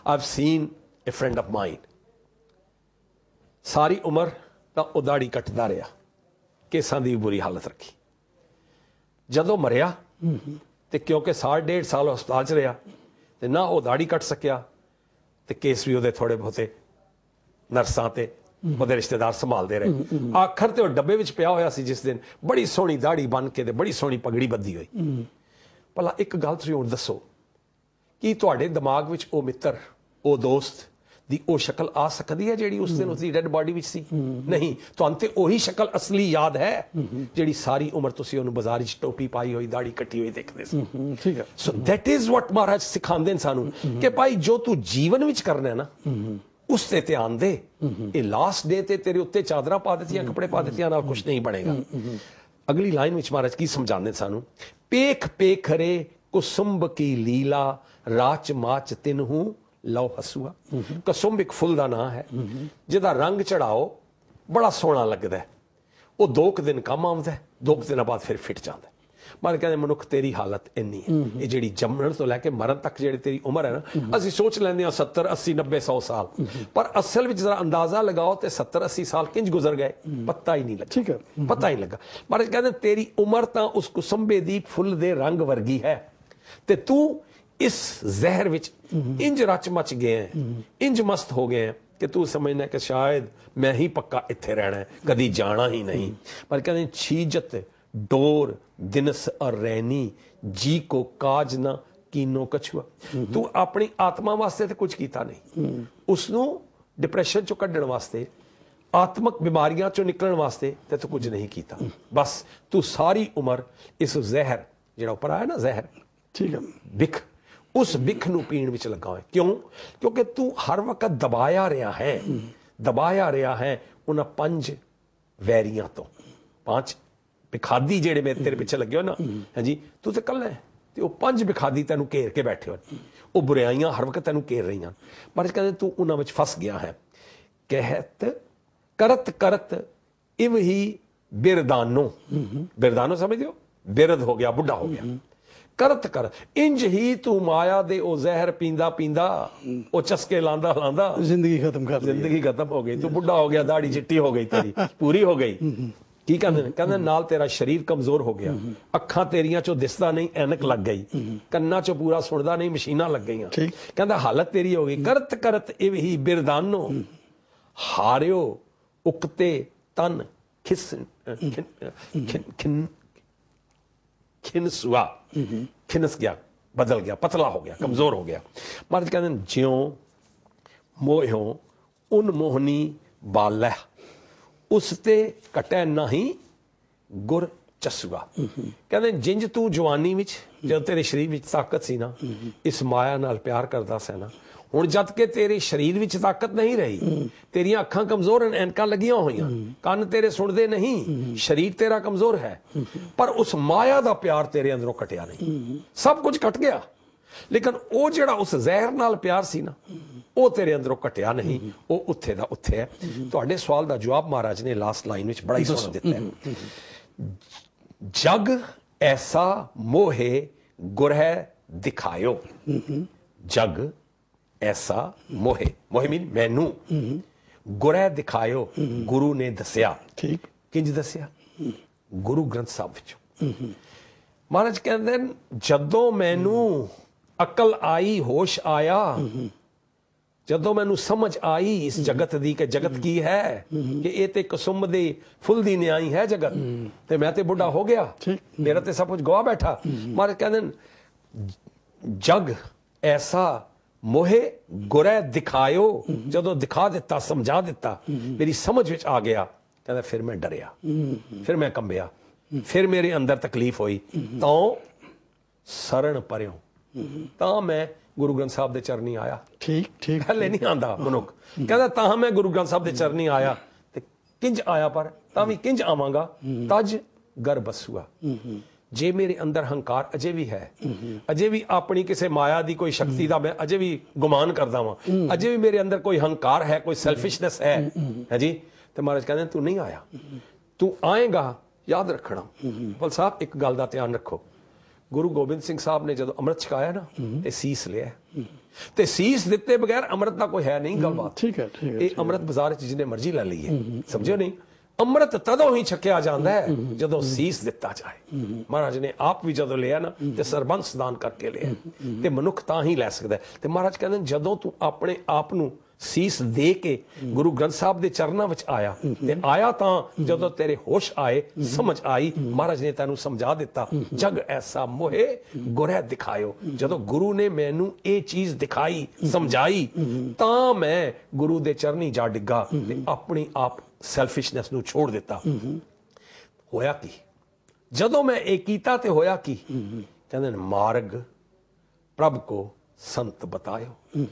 I've seen a friend of mine, ਸਾਰੀ ਉਮਰ ਤਾਂ ਉਹ ਦਾੜੀ ਕੱਟਦਾ ਰਿਹਾ, ਕੇਸਾਂ ਦੀ ਬੁਰੀ ਹਾਲਤ ਰੱਖੀ। ਜਦੋਂ ਮਰਿਆ ਤੇ ਕਿਉਂਕਿ 1.5 ਸਾਲ ਹਸਪਤਾਲ 'ਚ ਰਿਹਾ, ਤੇ ਨਾ ਉਹ ਦਾੜੀ ਕੱਟ ਸਕਿਆ ਤੇ ਕੇਸ ਵੀ ਉਹਦੇ ਥੋੜੇ ਬਹੁਤੇ ਨਰਸਾਂ ਤੇ ਉਹਦੇ ਰਿਸ਼ਤੇਦਾਰ ਸੰਭਾਲਦੇ ਰਹੇ। ਆਖਰ ਤੇ ਉਹ ਡੱਬੇ ਵਿੱਚ ਪਿਆ ਹੋਇਆ ਸੀ ਜਿਸ ਦਿਨ, ਬੜੀ ਸੋਹਣੀ ਦਾੜੀ ਬੰਨ ਕੇ ਤੇ ਬੜੀ ਸੋਹਣੀ ਪਗੜੀ ਬੱਧੀ ਹੋਈ। ਭਲਾ ਇੱਕ ਗੱਲ ਤੁਸੀਂ ਹੁਣ ਦੱਸੋ, ਕੀ ਤੁਹਾਡੇ ਦਿਮਾਗ ਵਿੱਚ ਉਹ ਮਿੱਤਰ, ਉਹ ਦੋਸਤ ਦੀ ਉਹ ਸ਼ਕਲ ਆ ਸਕਦੀ ਹੈ ਜਿਹੜੀ ਉਸ ਦਿਨ ਉਸਦੀ ਡੈਡ ਬਾਡੀ ਵਿੱਚ ਸੀ? ਨਹੀਂ। ਤੁਹਾਨੂੰ ਤੇ ਉਹੀ ਸ਼ਕਲ ਅਸਲੀ ਯਾਦ ਹੈ ਜਿਹੜੀ ਸਾਰੀ ਉਮਰ ਤੁਸੀਂ ਉਹਨੂੰ ਬਾਜ਼ਾਰ ਵਿੱਚ ਟੋਪੀ ਪਾਈ ਹੋਈ, ਦਾੜੀ ਕੱਟੀ ਹੋਈ ਦੇਖਦੇ ਸੀ। ਠੀਕ ਹੈ। ਸੋ ਦੈਟ ਇਜ਼ ਵਾਟ ਮਹਾਰਾਜ ਸਿਖਾਉਂਦੇ ਨੇ ਸਾਨੂੰ ਕਿ ਭਾਈ ਜੋ ਤੂੰ ਜੀਵਨ ਵਿੱਚ ਕਰਨਾ ਹੈ ਨਾ, ਉਸ ਤੇ ਧਿਆਨ ਦੇ। ਇਹ ਲਾਸਟ ਡੇ ਤੇ ਤੇਰੇ ਉੱਤੇ ਚਾਦਰਾਂ ਪਾ ਦਿੱਤੀਆਂ, ਕੱਪੜੇ ਪਾ ਦਿੱਤੀਆਂ ਨਾਲ ਕੁਝ ਨਹੀਂ ਬਣੇਗਾ। ਅਗਲੀ ਲਾਈਨ ਵਿੱਚ ਮਹਾਰਾਜ ਕੀ ਸਮਝਾਉਂਦੇ ਸਾਨੂੰ? ਪੇਖ ਪੇਖਰੇ ਕੁਸੁੰਭ ਕੀ ਲੀਲਾ, ਰਾਚ ਮਾਚ ਤਿਨਹੂ ਲਓ ਹਸੂਆ। ਕੁਸੁੰਭ ਇੱਕ ਫੁੱਲ ਦਾ ਨਾਂ ਹੈ ਜਿਹਦਾ ਰੰਗ ਚੜਾਓ ਬੜਾ ਸੋਹਣਾ ਲੱਗਦਾ ਹੈ। ਉਹ 2 ਦਿਨ ਕੰਮ ਆਉਂਦਾ, 2 ਦਿਨਾਂ ਬਾਅਦ ਫਿਰ ਫਿੱਟ ਜਾਂਦਾ। ਮਹਾਰਾਜ ਕਹਿੰਦੇ ਮਨੁੱਖ ਤੇਰੀ ਹਾਲਤ ਇੰਨੀ ਹੈ, ਇਹ ਜਿਹੜੀ ਜੰਮਣ ਤੋਂ ਲੈ ਕੇ ਮਰਨ ਤੱਕ ਜਿਹੜੀ ਤੇਰੀ ਉਮਰ ਹੈ ਨਾ, ਅਸੀਂ ਸੋਚ ਲੈਂਦੇ ਹਾਂ 70 80 90 100 ਸਾਲ, ਪਰ ਅਸਲ ਵਿੱਚ ਜ਼ਰਾ ਅੰਦਾਜ਼ਾ ਲਗਾਓ ਤੇ 70 80 ਸਾਲ ਕਿੰਜ ਗੁਜ਼ਰ ਗਏ ਪਤਾ ਹੀ ਨਹੀਂ ਲੱਗਾ। ਠੀਕ ਹੈ। ਪਤਾ ਹੀ ਲੱਗਾ। ਮਹਾਰਾਜ ਕਹਿੰਦੇ ਤੇਰੀ ਉਮਰ ਤਾਂ ਉਸ ਕੁਸੰਬੇ ਦੀ ਫੁੱਲ ਦੇ ਰੰਗ ਵਰਗੀ ਹੈ ਤੇ ਤੂੰ ਇਸ ਜ਼ਹਿਰ ਵਿੱਚ ਇੰਜ ਰਚ ਮਚ ਗਿਆ ਹੈ, ਇੰਜ ਮਸਤ ਹੋ ਗਿਆ ਹੈ ਕਿ ਤੂੰ ਸਮਝਣਾ ਕਿ ਸ਼ਾਇਦ ਮੈਂ ਹੀ ਪੱਕਾ ਇੱਥੇ ਰਹਿਣਾ ਹੈ, ਕਦੀ ਜਾਣਾ ਹੀ ਨਹੀਂ। ਪਰ ਕਹਿੰਦੇ ਛੀਜਤ ਡੋਰ ਦਿਨਸ ਔਰ ਰੈਨੀ, ਜੀ ਕੋ ਕਾਜ ਨਾ ਕੀਨੋ ਕਛੂਆ। ਤੂੰ ਆਪਣੀ ਆਤਮਾ ਵਾਸਤੇ ਤੇ ਕੁਝ ਕੀਤਾ ਨਹੀਂ, ਉਸ ਨੂੰ ਡਿਪਰੈਸ਼ਨ ਚੋਂ ਕੱਢਣ ਵਾਸਤੇ, ਆਤਮਕ ਬਿਮਾਰੀਆਂ ਚੋਂ ਨਿਕਲਣ ਵਾਸਤੇ ਤੇ ਤੂੰ ਕੁਝ ਨਹੀਂ ਕੀਤਾ। ਬਸ ਤੂੰ ਸਾਰੀ ਉਮਰ ਇਸ ਜ਼ਹਿਰ, ਜਿਹੜਾ ਉੱਪਰ ਆਇਆ ਨਾ ਜ਼ਹਿਰ, ਠੀਕ ਹੈ, ਬਿਖ, ਉਸ ਬਿਖ ਨੂੰ ਪੀਣ ਵਿੱਚ ਲੱਗਾ ਹੋਇਆ। ਕਿਉਂ? ਕਿਉਂਕਿ ਤੂੰ ਹਰ ਵਕਤ ਦਬਾਇਆ ਰਿਹਾ ਹੈ ਉਹਨਾਂ 5 ਵੈਰੀਆਂ ਤੋਂ। 5 ਬਿਖਾਦੀ ਜਿਹੜੇ ਮੇਰੇ ਤੇਰੇ ਪਿੱਛੇ ਲੱਗੇ ਹੋ ਨਾ, ਹਾਂਜੀ, ਤੂੰ ਤੇ ਇਕੱਲਾ ਹੈ ਤੇ ਉਹ 5 ਬਿਖਾਦੀ ਤੈਨੂੰ ਘੇਰ ਕੇ ਬੈਠੇ ਹੋ। ਉਹ ਬੁਰਾਈਆਂ ਹਰ ਵਕਤ ਤੈਨੂੰ ਘੇਰ ਰਹੀਆਂ। ਪਰ ਕਹਿੰਦੇ ਤੂੰ ਉਹਨਾਂ ਵਿੱਚ ਫਸ ਗਿਆ ਹੈ। ਕਹਿਤ ਕਰਤ ਕਰਤ ਇਵ ਹੀ ਬਿਰਦਾਨੋ। ਬਿਰਦਾਨੋ ਸਮਝਦੇ ਹੋ? ਬਿਰਦ ਹੋ ਗਿਆ, ਬੁੱਢਾ ਹੋ ਗਿਆ। ਕਰਤ ਕਰ ਇੰਜ ਹੀ ਤੂੰ ਮਾਇਆ ਦੇ ਉਹ ਜ਼ਹਿਰ ਪੀਂਦਾ ਪੀਂਦਾ, ਉਹ ਚਸਕੇ ਲਾਂਦਾ ਲਾਂਦਾ ਜ਼ਿੰਦਗੀ ਖਤਮ ਕਰ ਲਈ। ਜ਼ਿੰਦਗੀ ਖਤਮ ਹੋ ਗਈ, ਤੂੰ ਬੁੱਢਾ ਹੋ ਗਿਆ, ਦਾੜੀ ਚਿੱਟੀ ਹੋ ਗਈ, ਤੇਰੀ ਪੂਰੀ ਹੋ ਗਈ। ਕੀ ਕਹਿੰਦੇ ਨੇ? ਕਹਿੰਦੇ ਨਾਲ ਤੇਰਾ ਸਰੀਰ ਕਮਜ਼ੋਰ ਹੋ ਗਿਆ, ਅੱਖਾਂ ਤੇਰੀਆਂ ਚੋਂ ਦਿਸਦਾ ਨਹੀਂ, ਐਨਕ ਲੱਗ ਗਈ, ਕੰਨਾਂ ਚੋਂ ਪੂਰਾ ਸੁਣਦਾ ਨਹੀਂ, ਮਸ਼ੀਨਾਂ ਲੱਗ ਗਈਆਂ। ਕਹਿੰਦਾ ਹਾਲਤ ਤੇਰੀ ਹੋ ਗਈ। ਕਰਤ ਕਰਤ ਇਵ ਹੀ ਬਿਰਦਾਨੋ, ਹਾਰਿਓ ਉਕਤੇ ਤਨ ਖਿਸ ਖਿਨਸੁਆ, ਖਿਨਸ ਗਿਆ, ਬਦਲ ਗਿਆ, ਪਤਲਾ ਹੋ ਗਿਆ, ਕਮਜ਼ੋਰ ਹੋ ਗਿਆ। ਮਹਾਰਾਜ ਕਹਿੰਦੇ ਨੇ ਜਿਉਂ ਮੋਹਿਓ ਉਨ ਮੋਹਨੀ ਬਾਲੈ, ਉਸ ਤੇ ਘਟੈ ਨਹੀਂ ਗੁਰ ਚਸੂਆ। ਕਹਿੰਦੇ ਜਿੰਜ ਤੂੰ ਜਵਾਨੀ ਵਿੱਚ, ਜਦੋਂ ਤੇਰੇ ਸਰੀਰ ਵਿੱਚ ਤਾਕਤ ਸੀ ਨਾ, ਇਸ ਮਾਇਆ ਨਾਲ ਪਿਆਰ ਕਰਦਾ ਸੀ ਨਾ, ਹੁਣ ਜਦ ਕਿ ਤੇਰੇ ਸਰੀਰ ਵਿੱਚ ਤਾਕਤ ਨਹੀਂ ਰਹੀ, ਤੇਰੀਆਂ ਅੱਖਾਂ ਕਮਜ਼ੋਰ ਹਨ, ਐਨਕਾਂ ਲੱਗੀਆਂ ਹੋਈਆਂ, ਕੰਨ ਤੇਰੇ ਸੁਣਦੇ ਨਹੀਂ, ਸਰੀਰ ਤੇਰਾ ਕਮਜ਼ੋਰ ਹੈ, ਪਰ ਉਸ ਮਾਇਆ ਦਾ ਪਿਆਰ ਤੇਰੇ ਅੰਦਰੋਂ ਘਟਿਆ ਨਹੀਂ। ਸਭ ਕੁਝ ਘਟ ਗਿਆ, ਲੇਕਿਨ ਉਹ ਜਿਹੜਾ ਉਸ ਜ਼ਹਿਰ ਨਾਲ ਪਿਆਰ ਸੀ ਨਾ, ਉਹ ਤੇਰੇ ਅੰਦਰੋਂ ਘਟਿਆ ਨਹੀਂ, ਉਹ ਉੱਥੇ ਦਾ ਉੱਥੇ ਹੈ। ਤੁਹਾਡੇ ਸਵਾਲ ਦਾ ਜਵਾਬ ਮਹਾਰਾਜ ਨੇ ਲਾਸਟ ਲਾਈਨ ਵਿੱਚ ਬੜਾ ਹੀ ਸੋਹਣਾ ਦਿੱਤਾ ਹੈ। ਜਗ ਐਸਾ ਮੋਹੇ ਗੁਰਹਿ ਦਿਖਾਇਓ। ਜਗ ਐਸਾ ਮੋਹੇ, ਮੋਹੇ ਮੀਨ ਮੈਨੂੰ, ਗੁਰਹਿ ਦਿਖਾਇਓ, ਗੁਰੂ ਨੇ ਦੱਸਿਆ। ਠੀਕ। ਕਿੰਜ ਦੱਸਿਆ? ਗੁਰੂ ਗ੍ਰੰਥ ਸਾਹਿਬ ਵਿੱਚੋਂ। ਮਹਾਰਾਜ ਕਹਿੰਦੇ ਜਦੋਂ ਮੈਨੂੰ ਅਕਲ ਆਈ, ਹੋਸ਼ ਆਇਆ, ਜਦੋਂ ਮੈਨੂੰ ਸਮਝ ਆਈ ਇਸ ਜਗਤ ਦੀ ਕਿ ਜਗਤ ਕੀ ਹੈ, ਕਿ ਇਹ ਤੇ ਕੁਸੁੰਭ ਦੇ ਫੁੱਲ ਦੀ ਨਿਆਈ ਹੈ ਜਗਤ, ਤੇ ਮੈਂ ਤੇ ਬੁੱਢਾ ਹੋ ਗਿਆ, ਮੇਰਾ ਤੇ ਸਭ ਕੁਝ ਗਵਾ ਬੈਠਾ। ਮਹਾਰਾਜ ਕਹਿੰਦੇ ਜਗ ਐਸਾ ਮੋਹੇ ਗੁਰਹਿ ਦਿਖਾਇਓ, ਜਦੋਂ ਦਿਖਾ ਦਿੱਤਾ, ਸਮਝਾ ਦਿੱਤਾ, ਮੇਰੀ ਸਮਝ ਵਿੱਚ ਆ ਗਿਆ, ਕਹਿੰਦਾ ਫਿਰ ਮੈਂ ਡਰਿਆ, ਫਿਰ ਮੈਂ ਕੰਬਿਆ, ਫਿਰ ਮੇਰੇ ਅੰਦਰ ਤਕਲੀਫ ਹੋਈ, ਤਾਂ ਸਰਣ ਪਰਿਓ, ਤਾਂ ਮੈਂ ਗੁਰੂ ਗ੍ਰੰਥ ਸਾਹਿਬ ਦੇ ਚਰਨੀ ਆਇਆ। ਠੀਕ ਠੀਕ। ਹਲੇ ਨਹੀਂ ਆਂਦਾ ਮਨੁੱਖ, ਕਹਿੰਦਾ ਤਾਂ ਮੈਂ ਗੁਰੂ ਗ੍ਰੰਥ ਸਾਹਿਬ ਦੇ ਚਰਨੀ ਆਇਆ। ਤੇ ਕਿੰਜ ਆਇਆ? ਪਰ ਤਾਂ ਵੀ ਕਿੰਜ ਆਵਾਂਗਾ? ਤਜ ਗਰ ਬਸੂਆ। ਜੇ ਮੇਰੇ ਅੰਦਰ ਹੰਕਾਰ ਅਜੇ ਵੀ ਹੈ, ਅਜੇ ਵੀ ਆਪਣੀ ਕਿਸੇ ਮਾਇਆ ਦੀ ਕੋਈ ਸ਼ਕਤੀ ਦਾ ਮੈਂ ਅਜੇ ਵੀ ਗੁਮਾਨ ਕਰਦਾ ਵਾਂ, ਅਜੇ ਵੀ ਮੇਰੇ ਅੰਦਰ ਕੋਈ ਹੰਕਾਰ ਹੈ, ਕੋਈ ਸੈਲਫਿਸ਼ਨੈਸ ਹੈ ਜੀ, ਤੇ ਮਹਾਰਾਜ ਕਹਿੰਦੇ ਤੂੰ ਨਹੀਂ ਆਇਆ, ਤੂੰ ਆਏਗਾ। ਯਾਦ ਰੱਖਣਾ ਬਲ ਸਾਹਿਬ, ਇੱਕ ਗੱਲ ਦਾ ਧਿਆਨ ਰੱਖੋ, ਗੁਰੂ ਗੋਬਿੰਦ ਸਿੰਘ ਸਾਹਿਬ ਨੇ ਜਦੋਂ ਅੰਮ੍ਰਿਤ ਛਕਾਇਆ ਨਾ, ਤੇ ਸੀਸ ਲਿਆ, ਤੇ ਸੀਸ ਦਿੱਤੇ ਬਗੈਰ ਅੰਮ੍ਰਿਤ ਦਾ ਕੋਈ ਹੈ ਨਹੀਂ ਗੱਲਬਾਤ। ਠੀਕ ਹੈ, ਠੀਕ ਹੈ। ਇਹ ਅੰਮ੍ਰਿਤ ਬਾਜ਼ਾਰ ਚ ਜਿਹਨੇ ਮਰਜ਼ੀ ਲੈ ਲਈਏ, ਸਮਝਿਓ ਨਹੀਂ, ਅੰਮ੍ਰਿਤ ਤਦੋਂ ਹੀ ਛਕਿਆ ਜਾਂਦਾ ਹੈ ਜਦੋਂ ਸੀਸ ਦਿੱਤਾ ਜਾਏ। ਮਹਾਰਾਜ ਨੇ ਆਪ ਵੀ ਜਦੋਂ ਲਿਆ ਨਾ, ਤੇ ਸਰਬੰਸ ਦਾਨ ਕਰਕੇ ਲਿਆ, ਤੇ ਮਨੁੱਖ ਤਾਂ ਹੀ ਲੈ ਸਕਦਾ। ਤੇ ਮਹਾਰਾਜ ਕਹਿੰਦੇ ਜਦੋਂ ਤੂੰ ਆਪਣੇ ਆਪ ਨੂੰ ਸੀਸ ਦੇ ਕੇ ਗੁਰੂ ਗ੍ਰੰਥ ਸਾਹਿਬ ਦੇ ਚਰਨਾਂ ਵਿੱਚ ਆਇਆ ਤੇ ਆਇਆ ਤਾਂ ਜਦੋਂ ਤੇਰੇ ਹੋਸ਼ ਆਏ, ਸਮਝ ਆਈ, ਮਹਾਰਾਜ ਨੇ ਤੈਨੂੰ ਸਮਝਾ ਦਿੱਤਾ, ਜਗ ਐਸਾ ਮੋਹੇ ਗੁਰਹਿ ਦਿਖਾਇਓ। ਜਦੋਂ ਗੁਰੂ ਨੇ ਮੈਨੂੰ ਇਹ ਚੀਜ਼ ਦਿਖਾਈ, ਸਮਝਾਈ, ਤਾਂ ਮੈਂ ਗੁਰੂ ਦੇ ਚਰਨੀ ਜਾ ਡਿੱਗਾ ਤੇ ਆਪਣੀ ਆਪ ਸੈਲਫਿਸ਼ਨੈਸ ਨੂੰ ਛੋੜ ਦਿੱਤਾ। ਹੋਇਆ ਕੀ ਜਦੋਂ ਮੈਂ ਇਹ ਕੀਤਾ ਤੇ ਹੋਇਆ ਕੀ? ਕਹਿੰਦੇ ਨੇ ਮਾਰਗ ਪ੍ਰਭ ਕੋ ਸੰਤ ਬਤਾਇਓ।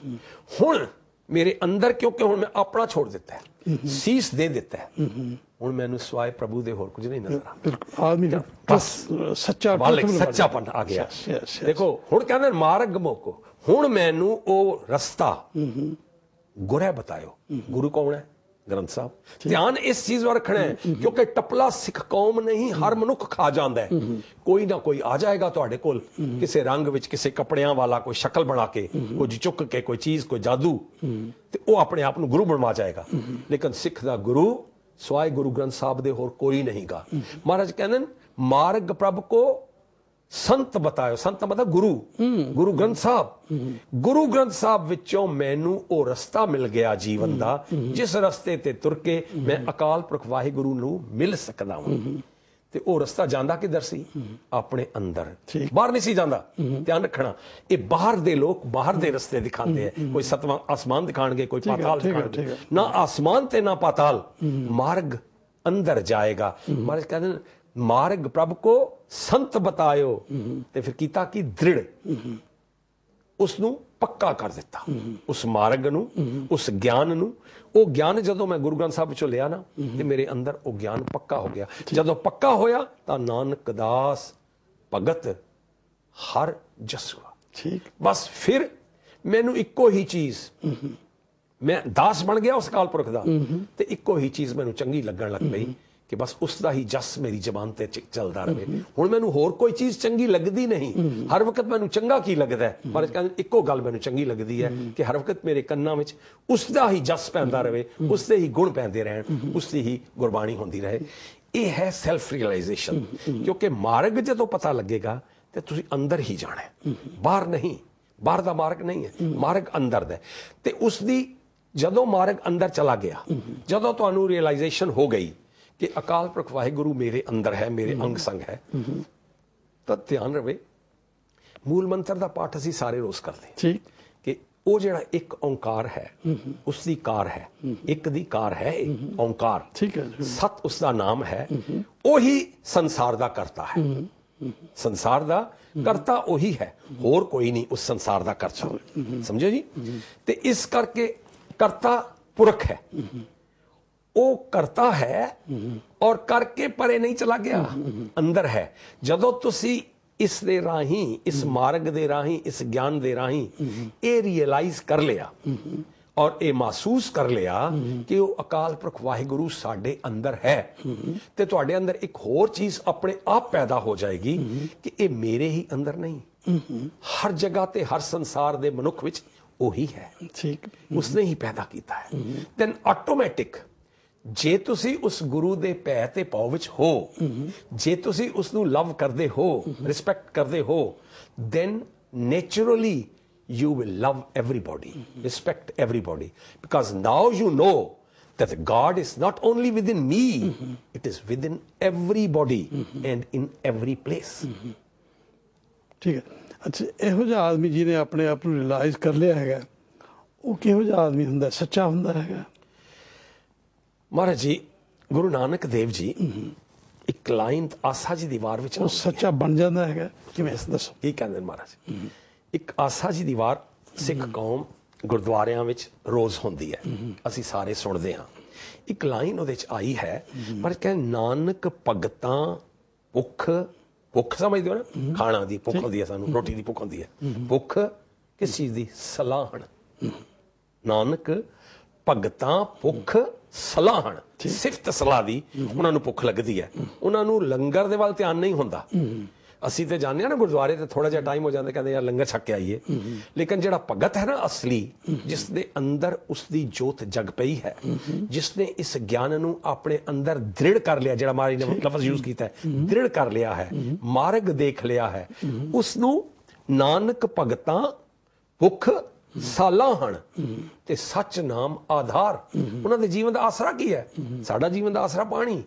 ਹੁਣ ਮੇਰੇ ਅੰਦਰ, ਕਿਉਂਕਿ ਹੁਣ ਮੈਂ ਆਪਣਾ ਛੋੜ ਦਿੱਤਾ ਹੈ, ਸੀਸ ਦੇ ਦਿੱਤਾ ਹੈ, ਹੁਣ ਮੈਨੂੰ ਸਵਾਏ ਪ੍ਰਭੂ ਦੇ ਹੋਰ ਕੁਝ ਨਹੀਂ ਨਜ਼ਰ ਆਉਂਦਾ। ਬਿਲਕੁਲ ਆਦਮੀ ਦਾ ਸੱਚਾਪਨ ਆ ਗਿਆ। ਦੇਖੋ ਹੁਣ ਕਹਿੰਦੇ ਮਾਰਗ ਮੋਕੋ, ਹੁਣ ਮੈਨੂੰ ਉਹ ਰਸਤਾ ਗੁਰਹਿ ਬਤਾਇਓ। ਗੁਰੂ ਕੌਣ ਹੈ? ਗ੍ਰੰਥ ਸਾਹਿਬ। ਧਿਆਨ ਇਸ ਚੀਜ਼ ਵੱਲ ਰੱਖਣਾ ਹੈ, ਕਿਉਂਕਿ ਟਪਲਾ ਸਿੱਖ ਕੌਮ ਨਹੀਂ, ਹਰ ਮਨੁੱਖ ਖਾ ਜਾਂਦਾ ਹੈ। ਕੋਈ ਨਾ ਕੋਈ ਆ ਜਾਏਗਾ ਤੁਹਾਡੇ ਕੋਲ, ਕਿਸੇ ਰੰਗ ਵਿੱਚ, ਕਿਸੇ ਕੱਪੜਿਆਂ ਵਾਲਾ, ਕੋਈ ਸ਼ਕਲ ਬਣਾ ਕੇ, ਕੁਝ ਚੁੱਕ ਕੇ, ਕੋਈ ਚੀਜ਼, ਕੋਈ ਜਾਦੂ, ਤੇ ਉਹ ਆਪਣੇ ਆਪ ਨੂੰ ਗੁਰੂ ਬਣਵਾ ਜਾਏਗਾ। ਲੇਕਿਨ ਸਿੱਖ ਦਾ ਗੁਰੂ ਸਵਾਏ ਗੁਰੂ ਗ੍ਰੰਥ ਸਾਹਿਬ ਦੇ ਹੋਰ ਕੋਈ ਨਹੀਂਗਾ। ਮਹਾਰਾਜ ਕਹਿੰਦੇ ਮਾਰਗ ਪ੍ਰਭ ਕੋ ਸੰਤ ਬਤਾਇਓ। ਸੰਤ ਮਤਲਬ ਗੁਰੂ, ਗੁਰੂ ਗ੍ਰੰਥ ਸਾਹਿਬ। ਗੁਰੂ ਗ੍ਰੰਥ ਸਾਹਿਬ ਵਿੱਚੋਂ ਮੈਨੂੰ ਉਹ ਰਸਤਾ ਮਿਲ ਗਿਆ ਜੀਵਨ ਦਾ, ਜਿਸ ਰਸਤੇ ਤੇ ਤੁਰ ਕੇ ਮੈਂ ਅਕਾਲ ਪੁਰਖ ਵਾਹਿਗੁਰੂ ਨੂੰ ਮਿਲ ਸਕਦਾ ਹਾਂ। ਤੇ ਉਹ ਰਸਤਾ ਜਾਂਦਾ ਕਿੱਧਰ ਸੀ? ਆਪਣੇ ਅੰਦਰ, ਬਾਹਰ ਨਹੀਂ ਸੀ ਜਾਂਦਾ। ਧਿਆਨ ਰੱਖਣਾ, ਇਹ ਬਾਹਰ ਦੇ ਲੋਕ ਬਾਹਰ ਦੇ ਰਸਤੇ ਦਿਖਾਉਂਦੇ ਆ। ਕੋਈ ਸਤਵਾਂ ਆਸਮਾਨ ਦਿਖਾਣਗੇ, ਕੋਈ ਪਾਤਾਲ ਦਿਖਾਣਗੇ। ਨਾ ਆਸਮਾਨ ਤੇ ਨਾ ਪਾਤਾਲ, ਮਾਰਗ ਅੰਦਰ ਜਾਏਗਾ। ਮਹਾਰਾਜ ਕਹਿੰਦੇ ਮਾਰਗ ਪ੍ਰਭ ਕੋ ਸੰਤ ਬਤਾਇਓ। ਤੇ ਫਿਰ ਕੀਤਾ ਕਿ ਦ੍ਰਿੜ, ਉਸ ਨੂੰ ਪੱਕਾ ਕਰ ਦਿੱਤਾ, ਉਸ ਮਾਰਗ ਨੂੰ, ਉਸ ਗਿਆਨ ਨੂੰ। ਉਹ ਗਿਆਨ ਜਦੋਂ ਮੈਂ ਗੁਰੂ ਗ੍ਰੰਥ ਸਾਹਿਬ ਵਿੱਚੋਂ ਲਿਆ ਨਾ, ਤੇ ਮੇਰੇ ਅੰਦਰ ਉਹ ਗਿਆਨ ਪੱਕਾ ਹੋ ਗਿਆ। ਜਦੋਂ ਪੱਕਾ ਹੋਇਆ ਤਾਂ ਨਾਨਕ ਦਾਸ ਭਗਤ ਹਰ ਜਸਵਾ। ਠੀਕ, ਬਸ ਫਿਰ ਮੈਨੂੰ ਇੱਕੋ ਹੀ ਚੀਜ਼, ਮੈਂ ਦਾਸ ਬਣ ਗਿਆ ਉਸ ਅਕਾਲ ਪੁਰਖ ਦਾ, ਤੇ ਇੱਕੋ ਹੀ ਚੀਜ਼ ਮੈਨੂੰ ਚੰਗੀ ਲੱਗਣ ਲੱਗ ਪਈ ਕਿ ਬਸ ਉਸ ਦਾ ਹੀ ਜਸ ਮੇਰੀ ਜ਼ਬਾਨ ਤੇ ਚੱਲਦਾ ਰਹੇ। ਹੁਣ ਮੈਨੂੰ ਹੋਰ ਕੋਈ ਚੀਜ਼ ਚੰਗੀ ਲੱਗਦੀ ਨਹੀਂ। ਹਰ ਵਕਤ ਮੈਨੂੰ ਚੰਗਾ ਕੀ ਲੱਗਦਾ ਹੈ? ਮਹਾਰਾਜ ਕਹਿੰਦੇ ਇੱਕੋ ਗੱਲ ਮੈਨੂੰ ਚੰਗੀ ਲੱਗਦੀ ਹੈ ਕਿ ਹਰ ਵਕਤ ਮੇਰੇ ਕੰਨਾਂ ਵਿੱਚ ਉਸ ਦਾ ਹੀ ਜਸ ਪੈਂਦਾ ਰਹੇ, ਉਸ ਦੇ ਹੀ ਗੁਣ ਪੈਂਦੇ ਰਹਿਣ, ਉਸ ਦੀ ਹੀ ਗੁਰਬਾਣੀ ਹੁੰਦੀ ਰਹੇ। ਇਹ ਹੈ ਸੈਲਫ ਰੀਅਲਾਈਜੇਸ਼ਨ। ਕਿਉਂਕਿ ਮਾਰਗ ਜਦੋਂ ਪਤਾ ਲੱਗੇਗਾ ਤੇ ਤੁਸੀਂ ਅੰਦਰ ਹੀ ਜਾਣਾ ਹੈ, ਬਾਹਰ ਨਹੀਂ। ਬਾਹਰ ਦਾ ਮਾਰਗ ਨਹੀਂ ਹੈ, ਮਾਰਗ ਅੰਦਰ ਦਾ। ਤੇ ਉਸ ਦੀ ਜਦੋਂ ਮਾਰਗ ਅੰਦਰ ਚਲਾ ਗਿਆ, ਜਦੋਂ ਤੁਹਾਨੂੰ ਰੀਅਲਾਈਜੇਸ਼ਨ ਹੋ ਗਈ ਕਿ ਅਕਾਲ ਪੁਰਖ ਵਾਹਿਗੁਰੂ ਮੇਰੇ ਅੰਦਰ ਹੈ, ਮੇਰੇ ਅੰਗ ਸੰਗ ਹੈ, ਤਾਂ ਧਿਆਨ ਰਵੇ ਮੂਲ ਮੰਤਰ ਦਾ ਪਾਠ ਅਸੀਂ ਸਾਰੇ ਰੋਜ਼ ਕਰਦੇ ਠੀਕ ਕਿ ਉਹ ਜਿਹੜਾ ਇੱਕ ਓਂਕਾਰ ਹੈ, ਉਸ ਦੀ ਕਾਰ ਹੈ, ਇੱਕ ਦੀ ਕਾਰ ਹੈ ਇਹ ਓਂਕਾਰ, ਠੀਕ ਹੈ, ਸਤ ਉਸ ਦਾ ਨਾਮ ਹੈ। ਉਹੀ ਸੰਸਾਰ ਦਾ ਕਰਤਾ ਹੈ। ਸੰਸਾਰ ਦਾ ਕਰਤਾ ਉਹੀ ਹੈ, ਹੋਰ ਕੋਈ ਨਹੀਂ ਉਸ ਸੰਸਾਰ ਦਾ ਕਰਤਾ। ਸਮਝੋ ਜੀ। ਤੇ ਇਸ ਕਰਕੇ ਕਰਤਾ ਪੁਰਖ ਹੈ, ਉਹ ਕਰਤਾ ਹੈ ਔਰ ਕਰਕੇ ਪਰੇ ਨਹੀਂ ਚਲਾ ਗਿਆ, ਅੰਦਰ ਹੈ। ਜਦੋਂ ਤੁਸੀਂ ਇਸ ਦੇ ਰਾਹੀਂ, ਇਸ ਮਾਰਗ ਦੇ ਰਾਹੀਂ, ਇਸ ਗਿਆਨ ਦੇ ਰਾਹੀਂ ਇਹ ਰੀਅਲਾਈਜ਼ ਕਰ ਲਿਆ ਔਰ ਇਹ ਮਹਿਸੂਸ ਕਰ ਲਿਆ ਕਿ ਉਹ ਅਕਾਲ ਪੁਰਖ ਵਾਹਿਗੁਰੂ ਸਾਡੇ ਅੰਦਰ ਹੈ, ਤੇ ਤੁਹਾਡੇ ਅੰਦਰ ਇੱਕ ਹੋਰ ਚੀਜ਼ ਆਪਣੇ ਆਪ ਪੈਦਾ ਹੋ ਜਾਏਗੀ ਕਿ ਇਹ ਮੇਰੇ ਹੀ ਅੰਦਰ ਨਹੀਂ, ਹਰ ਜਗ੍ਹਾ ਤੇ ਹਰ ਸੰਸਾਰ ਦੇ ਮਨੁੱਖ ਵਿੱਚ ਉਹੀ ਹੈ, ਠੀਕ, ਉਸਨੇ ਹੀ ਪੈਦਾ ਕੀਤਾ ਹੈ। ਦੈਨ ਆਟੋਮੈਟਿਕ ਜੇ ਤੁਸੀਂ ਉਸ ਗੁਰੂ ਦੇ ਭੈ ਤੇ ਪਾਉ ਵਿੱਚ ਹੋ, ਜੇ ਤੁਸੀਂ ਉਸ ਨੂੰ ਲਵ ਕਰਦੇ ਹੋ, ਰਿਸਪੈਕਟ ਕਰਦੇ ਹੋ, then naturally you will love everybody, respect everybody, because now you know that God is not only within me, it is within everybody and in every place. ਠੀਕ ਹੈ। ਅੱਛਾ, ਇਹੋ ਜਿਹਾ ਆਦਮੀ ਜਿਹਨੇ ਆਪਣੇ ਆਪ ਨੂੰ ਰਿਅਲਾਈਜ਼ ਕਰ ਲਿਆ ਹੈਗਾ, ਉਹ ਕਿਹੋ ਜਿਹਾ ਆਦਮੀ ਹੁੰਦਾ? ਸੱਚਾ ਹੁੰਦਾ ਹੈਗਾ? ਮਹਾਰਾਜ ਜੀ, ਗੁਰੂ ਨਾਨਕ ਦੇਵ ਜੀ ਇੱਕ ਲਾਈਨ ਆਸਾ ਜੀ ਦੀ ਵਾਰ ਵਿੱਚ, ਉਹ ਸੱਚਾ ਬਣ ਜਾਂਦਾ ਹੈਗਾ ਕਿਵੇਂ? ਦੱਸੋ ਕੀ ਕਹਿੰਦੇ ਮਹਾਰਾਜ। ਇੱਕ ਆਸਾ ਜੀ ਦੀ ਵਾਰ ਸਿੱਖ ਕੌਮ ਗੁਰਦੁਆਰਿਆਂ ਵਿੱਚ ਰੋਜ਼ ਹੁੰਦੀ ਹੈ, ਅਸੀਂ ਸਾਰੇ ਸੁਣਦੇ ਹਾਂ। ਇੱਕ ਲਾਈਨ ਉਹਦੇ ਚ ਆਈ ਹੈ, ਪਰ ਕਹਿੰਦੇ ਨਾਨਕ ਭਗਤਾਂ ਭੁੱਖ, ਭੁੱਖ ਸਮਝਦੇ ਹੋ ਨਾ, ਖਾਣਾ ਦੀ ਭੁੱਖ ਹੁੰਦੀ ਹੈ, ਸਾਨੂੰ ਰੋਟੀ ਦੀ ਭੁੱਖ ਹੁੰਦੀ ਹੈ। ਭੁੱਖ ਕਿਸ ਚੀਜ਼ ਦੀ? ਸਲਾਹਣ। ਨਾਨਕ ਭਗਤਾਂ ਭੁੱਖ ਸਲਾਹਣ, ਸਿਫਤ ਸਲਾਹ ਦੀ ਉਹਨਾਂ ਨੂੰ ਭੁੱਖ ਲੱਗਦੀ ਹੈ। ਉਹਨਾਂ ਨੂੰ ਲੰਗਰ ਦੇ ਵੱਲ ਧਿਆਨ ਨਹੀਂ ਹੁੰਦਾ। ਅਸੀਂ ਤੇ ਜਾਂਦੇ ਹਾਂ ਨਾ ਗੁਰਦੁਆਰੇ ਤੇ ਥੋੜਾ ਜਿਹਾ ਟਾਈਮ ਹੋ ਜਾਂਦਾ, ਕਹਿੰਦੇ ਯਾਰ ਲੰਗਰ ਛੱਕ ਕੇ ਆਈਏ। ਲੇਕਿਨ ਜਿਹੜਾ ਭਗਤ ਹੈ ਨਾ ਅਸਲੀ, ਜਿਸ ਦੇ ਅੰਦਰ ਉਸ ਦੀ ਜੋਤ ਜਗ ਪਈ ਹੈ, ਜਿਸ ਨੇ ਇਸ ਗਿਆਨ ਨੂੰ ਆਪਣੇ ਅੰਦਰ ਦ੍ਰਿੜ ਕਰ ਲਿਆ, ਜਿਹੜਾ ਮਾਰੀ ਨੇ ਲਫ਼ਜ਼ ਯੂਜ਼ ਕੀਤਾ ਹੈ, ਦ੍ਰਿੜ ਕਰ ਲਿਆ ਹੈ, ਮਾਰਗ ਦੇਖ ਲਿਆ ਹੈ, ਉਸ ਨੂੰ ਨਾਨਕ ਭਗਤਾਂ ਭੁੱਖ ਸਾਲਾਂ ਹਨ ਤੇ ਸੱਚ ਨਾਮ ਆਧਾਰ। ਉਹਨਾਂ ਦੇ ਜੀਵਨ ਦਾ ਆਸਰਾ ਕੀ ਹੈ? ਸਾਡਾ ਜੀਵਨ ਦਾ ਆਸਰਾ ਪਾਣੀ,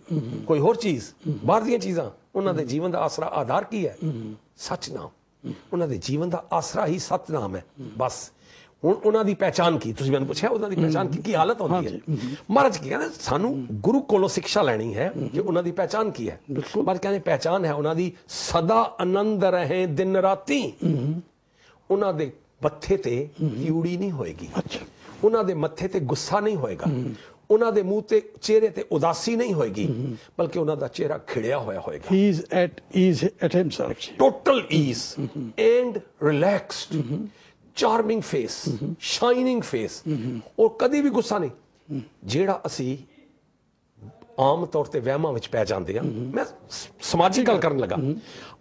ਕੋਈ ਹੋਰ ਚੀਜ਼, ਬਾਹਰ ਦੀਆਂ ਚੀਜ਼ਾਂ। ਉਹਨਾਂ ਦੇ ਜੀਵਨ ਦਾ ਆਸਰਾ ਆਧਾਰ ਕੀ ਹੈ? ਸੱਚ ਨਾਮ। ਉਹਨਾਂ ਦੇ ਜੀਵਨ ਦਾ ਆਸਰਾ ਹੀ ਸਤਨਾਮ ਹੈ। ਬਸ ਹੁਣ ਉਹਨਾਂ ਦੀ ਪਹਿਚਾਨ ਕੀ? ਤੁਸੀਂ ਮੈਨੂੰ ਪੁੱਛਿਆ ਉਹਨਾਂ ਦੀ ਪਹਿਚਾਨ ਕੀ ਹਾਲਤ ਹੁੰਦੀ ਹੈ? ਮਹਾਰਾਜ ਕੀ ਕਹਿੰਦੇ, ਸਾਨੂੰ ਗੁਰੂ ਕੋਲੋਂ ਸਿੱਖਿਆ ਲੈਣੀ ਹੈ ਕਿ ਉਹਨਾਂ ਦੀ ਪਹਿਚਾਨ ਕੀ ਹੈ। ਮਹਾਰਾਜ ਕਹਿੰਦੇ ਪਹਿਚਾਨ ਹੈ ਉਹਨਾਂ ਦੀ ਸਦਾ ਆਨੰਦ ਰਹੇ ਦਿਨ ਰਾਤੀ। ਉਹਨਾਂ ਦੇ ਮੱਥੇ ਤੇ ਕੀੜੀ ਨਹੀਂ ਹੋਏਗੀ, ਉਹਨਾਂ ਦੇ ਮੱਥੇ ਤੇ ਗੁੱਸਾ ਨਹੀਂ ਹੋਏਗਾ, ਉਹਨਾਂ ਦੇ ਮੂੰਹ ਤੇ ਚਿਹਰੇ ਤੇ ਉਦਾਸੀ ਨਹੀਂ ਹੋਏਗੀ, ਬਲਕਿ ਉਹਨਾਂ ਦਾ ਚਿਹਰਾ ਖਿੜਿਆ ਹੋਇਆ ਹੋਏਗਾ। He is at ease at himself. Total ease and relaxed, charming face, shining face, ਔਰ ਕਦੀ ਵੀ ਗੁੱਸਾ ਨਹੀਂ। ਜਿਹੜਾ ਅਸੀਂ ਆਮ ਤੌਰ ਤੇ ਵਹਿਮਾਂ ਵਿੱਚ ਪੈ ਜਾਂਦੇ ਹਾਂ, ਮੈਂ ਸਮਾਜਿਕ ਗੱਲ ਕਰਨ ਲੱਗਾ,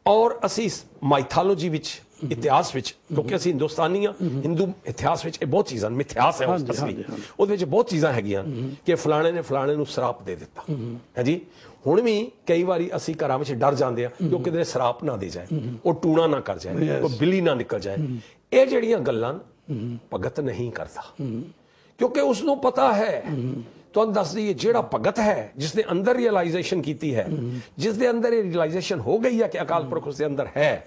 ਔਰ ਅਸੀਂ ਮਾਈਥੋਲੋਜੀ ਵਿੱਚ, ਇਤਿਹਾਸ ਵਿੱਚ, ਕਿਉਂਕਿ ਅਸੀਂ ਹਿੰਦੁਸਤਾਨੀ ਹਾਂ, ਹਿੰਦੂ ਇਤਿਹਾਸ ਵਿੱਚ ਇਹ ਬਹੁਤ ਚੀਜ਼ਾਂ, ਮਿਥਿਹਾਸ ਹੈ ਉਸ ਅਸਲੀ, ਉਹਦੇ ਵਿੱਚ ਬਹੁਤ ਚੀਜ਼ਾਂ ਹੈਗੀਆਂ ਕਿ ਫਲਾਣੇ ਨੇ ਫਲਾਣੇ ਨੂੰ ਸਰਾਪ ਦੇ ਦਿੱਤਾ ਹੈ ਜੀ। ਹੁਣ ਵੀ ਕਈ ਵਾਰੀ ਅਸੀਂ ਘਰਾਂ ਵਿੱਚ ਡਰ ਜਾਂਦੇ ਹਾਂ ਕਿ ਉਹ ਕਿਤੇ ਸਰਾਪ ਨਾ ਦੇ ਜਾਏ, ਉਹ ਟੂਣਾ ਨਾ ਕਰ ਜਾਏ, ਉਹ ਬਿੱਲੀ ਨਾ ਨਿਕਲ ਜਾਏ। ਇਹ ਜਿਹੜੀਆਂ ਗੱਲਾਂ ਭਗਤ ਨਹੀਂ ਕਰਦਾ, ਕਿਉਂਕਿ ਉਸਨੂੰ ਪਤਾ ਹੈ। ਤੁਹਾਨੂੰ ਦੱਸ ਦਈਏ, ਜਿਹੜਾ ਭਗਤ ਹੈ, ਜਿਸ ਦੇ ਅੰਦਰ ਰਿਅਲਾਈਜੇਸ਼ਨ ਕੀਤੀ ਹੈ, ਜਿਸ ਦੇ ਅੰਦਰ ਇਹ ਰਿਅਲਾਈਜੇਸ਼ਨ ਹੋ ਗਈ ਹੈ ਕਿ ਅਕਾਲ ਪੁਰਖ ਉਸ ਦੇ ਅੰਦਰ ਹੈ,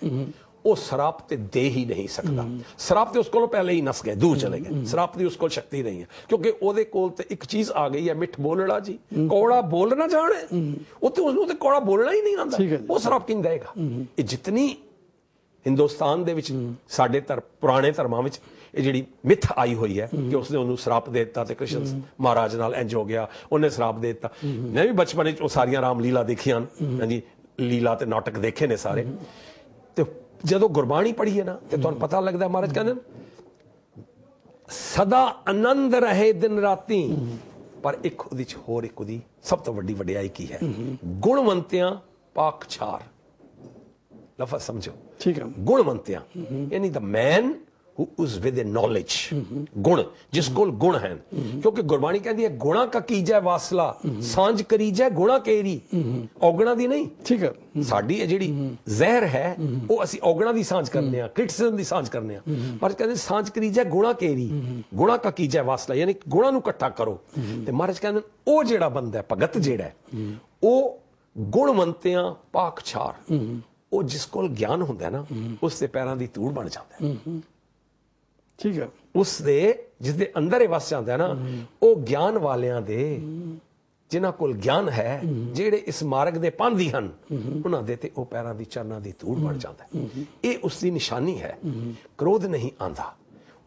ਉਹ ਸਰਾਪ ਤੇ ਦੇ ਹੀ ਨਹੀਂ ਸਕਦਾ। ਸਰਾਪ ਤੇ ਉਸ ਕੋਲੋਂ ਪਹਿਲੇ ਹੀ ਨਸ ਗਏ, ਦੂਰ ਚਲੇ ਗਏ। ਸਰਾਪ ਦੀ ਉਸ ਕੋਲ ਸ਼ਕਤੀ ਨਹੀਂ ਹੈ, ਕਿਉਂਕਿ ਉਹਦੇ ਕੋਲ ਤੇ ਇੱਕ ਚੀਜ਼ ਆ ਗਈ ਹੈ, ਮਿੱਠ ਬੋਲਣਾ ਜੀ। ਕੌੜਾ ਬੋਲਣਾ ਜਾਣੇ, ਉਹ ਤੇ ਉਸਨੂੰ ਤੇ ਕੌੜਾ ਬੋਲਣਾ ਹੀ ਨਹੀਂ ਆਉਂਦਾ, ਉਹ ਸਰਾਪ ਕਿੰਨ ਦੇਗਾ? ਇਹ ਜਿਤਨੀ ਹਿੰਦੁਸਤਾਨ ਦੇ ਵਿੱਚ ਸਾਡੇ ਪੁਰਾਣੇ ਧਰਮਾਂ ਵਿੱਚ ਇਹ ਜਿਹੜੀ ਮਿੱਥ ਆਈ ਹੋਈ ਹੈ ਕਿ ਉਸਨੇ ਉਹਨੂੰ ਸਰਾਪ ਦੇ ਦਿੱਤਾ ਤੇ ਕ੍ਰਿਸ਼ਨ ਮਹਾਰਾਜ ਨਾਲ ਇੰਜ ਹੋ ਗਿਆ, ਉਹਨੇ ਸਰਾਪ ਦੇ ਦਿੱਤਾ। ਮੈਂ ਵੀ ਬਚਪਨ ਵਿੱਚ ਉਹ ਸਾਰੀਆਂ ਰਾਮ ਲੀਲਾ ਦੇਖੀਆਂ ਹਾਂਜੀ, ਲੀਲਾ ਤੇ ਨਾਟਕ ਦੇਖੇ ਨੇ ਸਾਰੇ। ਤੇ ਜਦੋਂ ਗੁਰਬਾਣੀ ਪੜ੍ਹੀ ਹੈ ਨਾ, ਤੇ ਤੁਹਾਨੂੰ ਪਤਾ ਲੱਗਦਾ ਮਹਾਰਾਜ ਕਹਿੰਦੇ ਸਦਾ ਆਨੰਦ ਰਹੇ ਦਿਨ ਰਾਤੀ। ਪਰ ਇੱਕ ਉਹਦੇ ਚ ਹੋਰ ਇੱਕ ਉਹਦੀ ਸਭ ਤੋਂ ਵੱਡੀ ਵਡਿਆਈ ਕੀ ਹੈ? ਗੁਣਵੰਤਿਆਂ ਪਾਕਛਾਰ। ਲਫ਼ਜ਼ ਸਮਝੋ, ਠੀਕ ਹੈ। ਗੁਣਵੰਤਿਆਂ ਯਾਨੀ ਦ ਮੈਨ who is with a knowledge, ਗੁਣ, ਜਿਸ ਕੋਲ ਗੁਣ ਹੈ। ਕਿਉਂਕਿ ਗੁਰਬਾਣੀ ਕਹਿੰਦੀ ਹੈ ਗੁਣਾ ਕਾ ਕੀਜੈ ਵਾਸਲਾ, ਸਾਂਝ ਕਰੀਜੈ ਗੁਣਾ ਕੇਰੀ। ਔਗਣਾ ਦੀ ਨਹੀਂ, ਠੀਕ ਹੈ। ਸਾਡੀ ਇਹ ਜਿਹੜੀ ਜ਼ਹਿਰ ਹੈ, ਉਹ ਅਸੀਂ ਔਗਣਾ ਦੀ ਸਾਂਝ ਕਰਨੇ ਆ, ਕ੍ਰਿਟਿਸਿਜ਼ਮ ਦੀ ਸਾਂਝ ਕਰਨੇ ਆ। ਪਰ ਕਹਿੰਦੇ ਸਾਂਝ ਕਰੀਜੈ ਗੁਣਾ ਕੇਰੀ, ਗੁਣਾ ਕਾ ਕੀਜੈ ਵਾਸਲਾ, ਯਾਨੀ ਗੁਣਾ ਨੂੰ ਇਕੱਠਾ ਕਰੋ। ਤੇ ਮਹਾਰਾਜ ਕਹਿੰਦੇ ਉਹ ਜਿਹੜਾ ਬੰਦਾ ਭਗਤ ਜਿਹੜਾ ਉਹ ਗੁਣਵੰਤਿਆਂ ਪਾਕਛਾਰ, ਉਹ ਜਿਸ ਕੋਲ ਗਿਆਨ ਹੁੰਦਾ ਨਾ, ਉਸ ਦੇ ਪੈਰਾਂ ਦੀ ਧੂੜ ਬਣ ਜਾਂਦਾ ਹੈ। ਠੀਕ ਹੈ। ਉਸ ਦੇ ਜਿਸ ਦੇ ਅੰਦਰ ਇਹ ਵਸ ਜਾਂਦਾ ਨਾ, ਉਹ ਗਿਆਨ ਵਾਲਿਆਂ ਦੇ, ਜਿਨ੍ਹਾਂ ਕੋਲ ਗਿਆਨ ਹੈ, ਜਿਹੜੇ ਇਸ ਮਾਰਗ ਦੇ ਪਾਂਧੀ ਹਨ, ਉਹਨਾਂ ਦੇ ਤੇ ਉਹ ਪੈਰਾਂ ਦੀ ਚਰਨਾਂ ਦੀ ਧੂੜ ਬਣ ਜਾਂਦਾ ਹੈ। ਇਹ ਉਸ ਦੀ ਨਿਸ਼ਾਨੀ ਹੈ। ਕ੍ਰੋਧ ਨਹੀਂ ਆਂਦਾ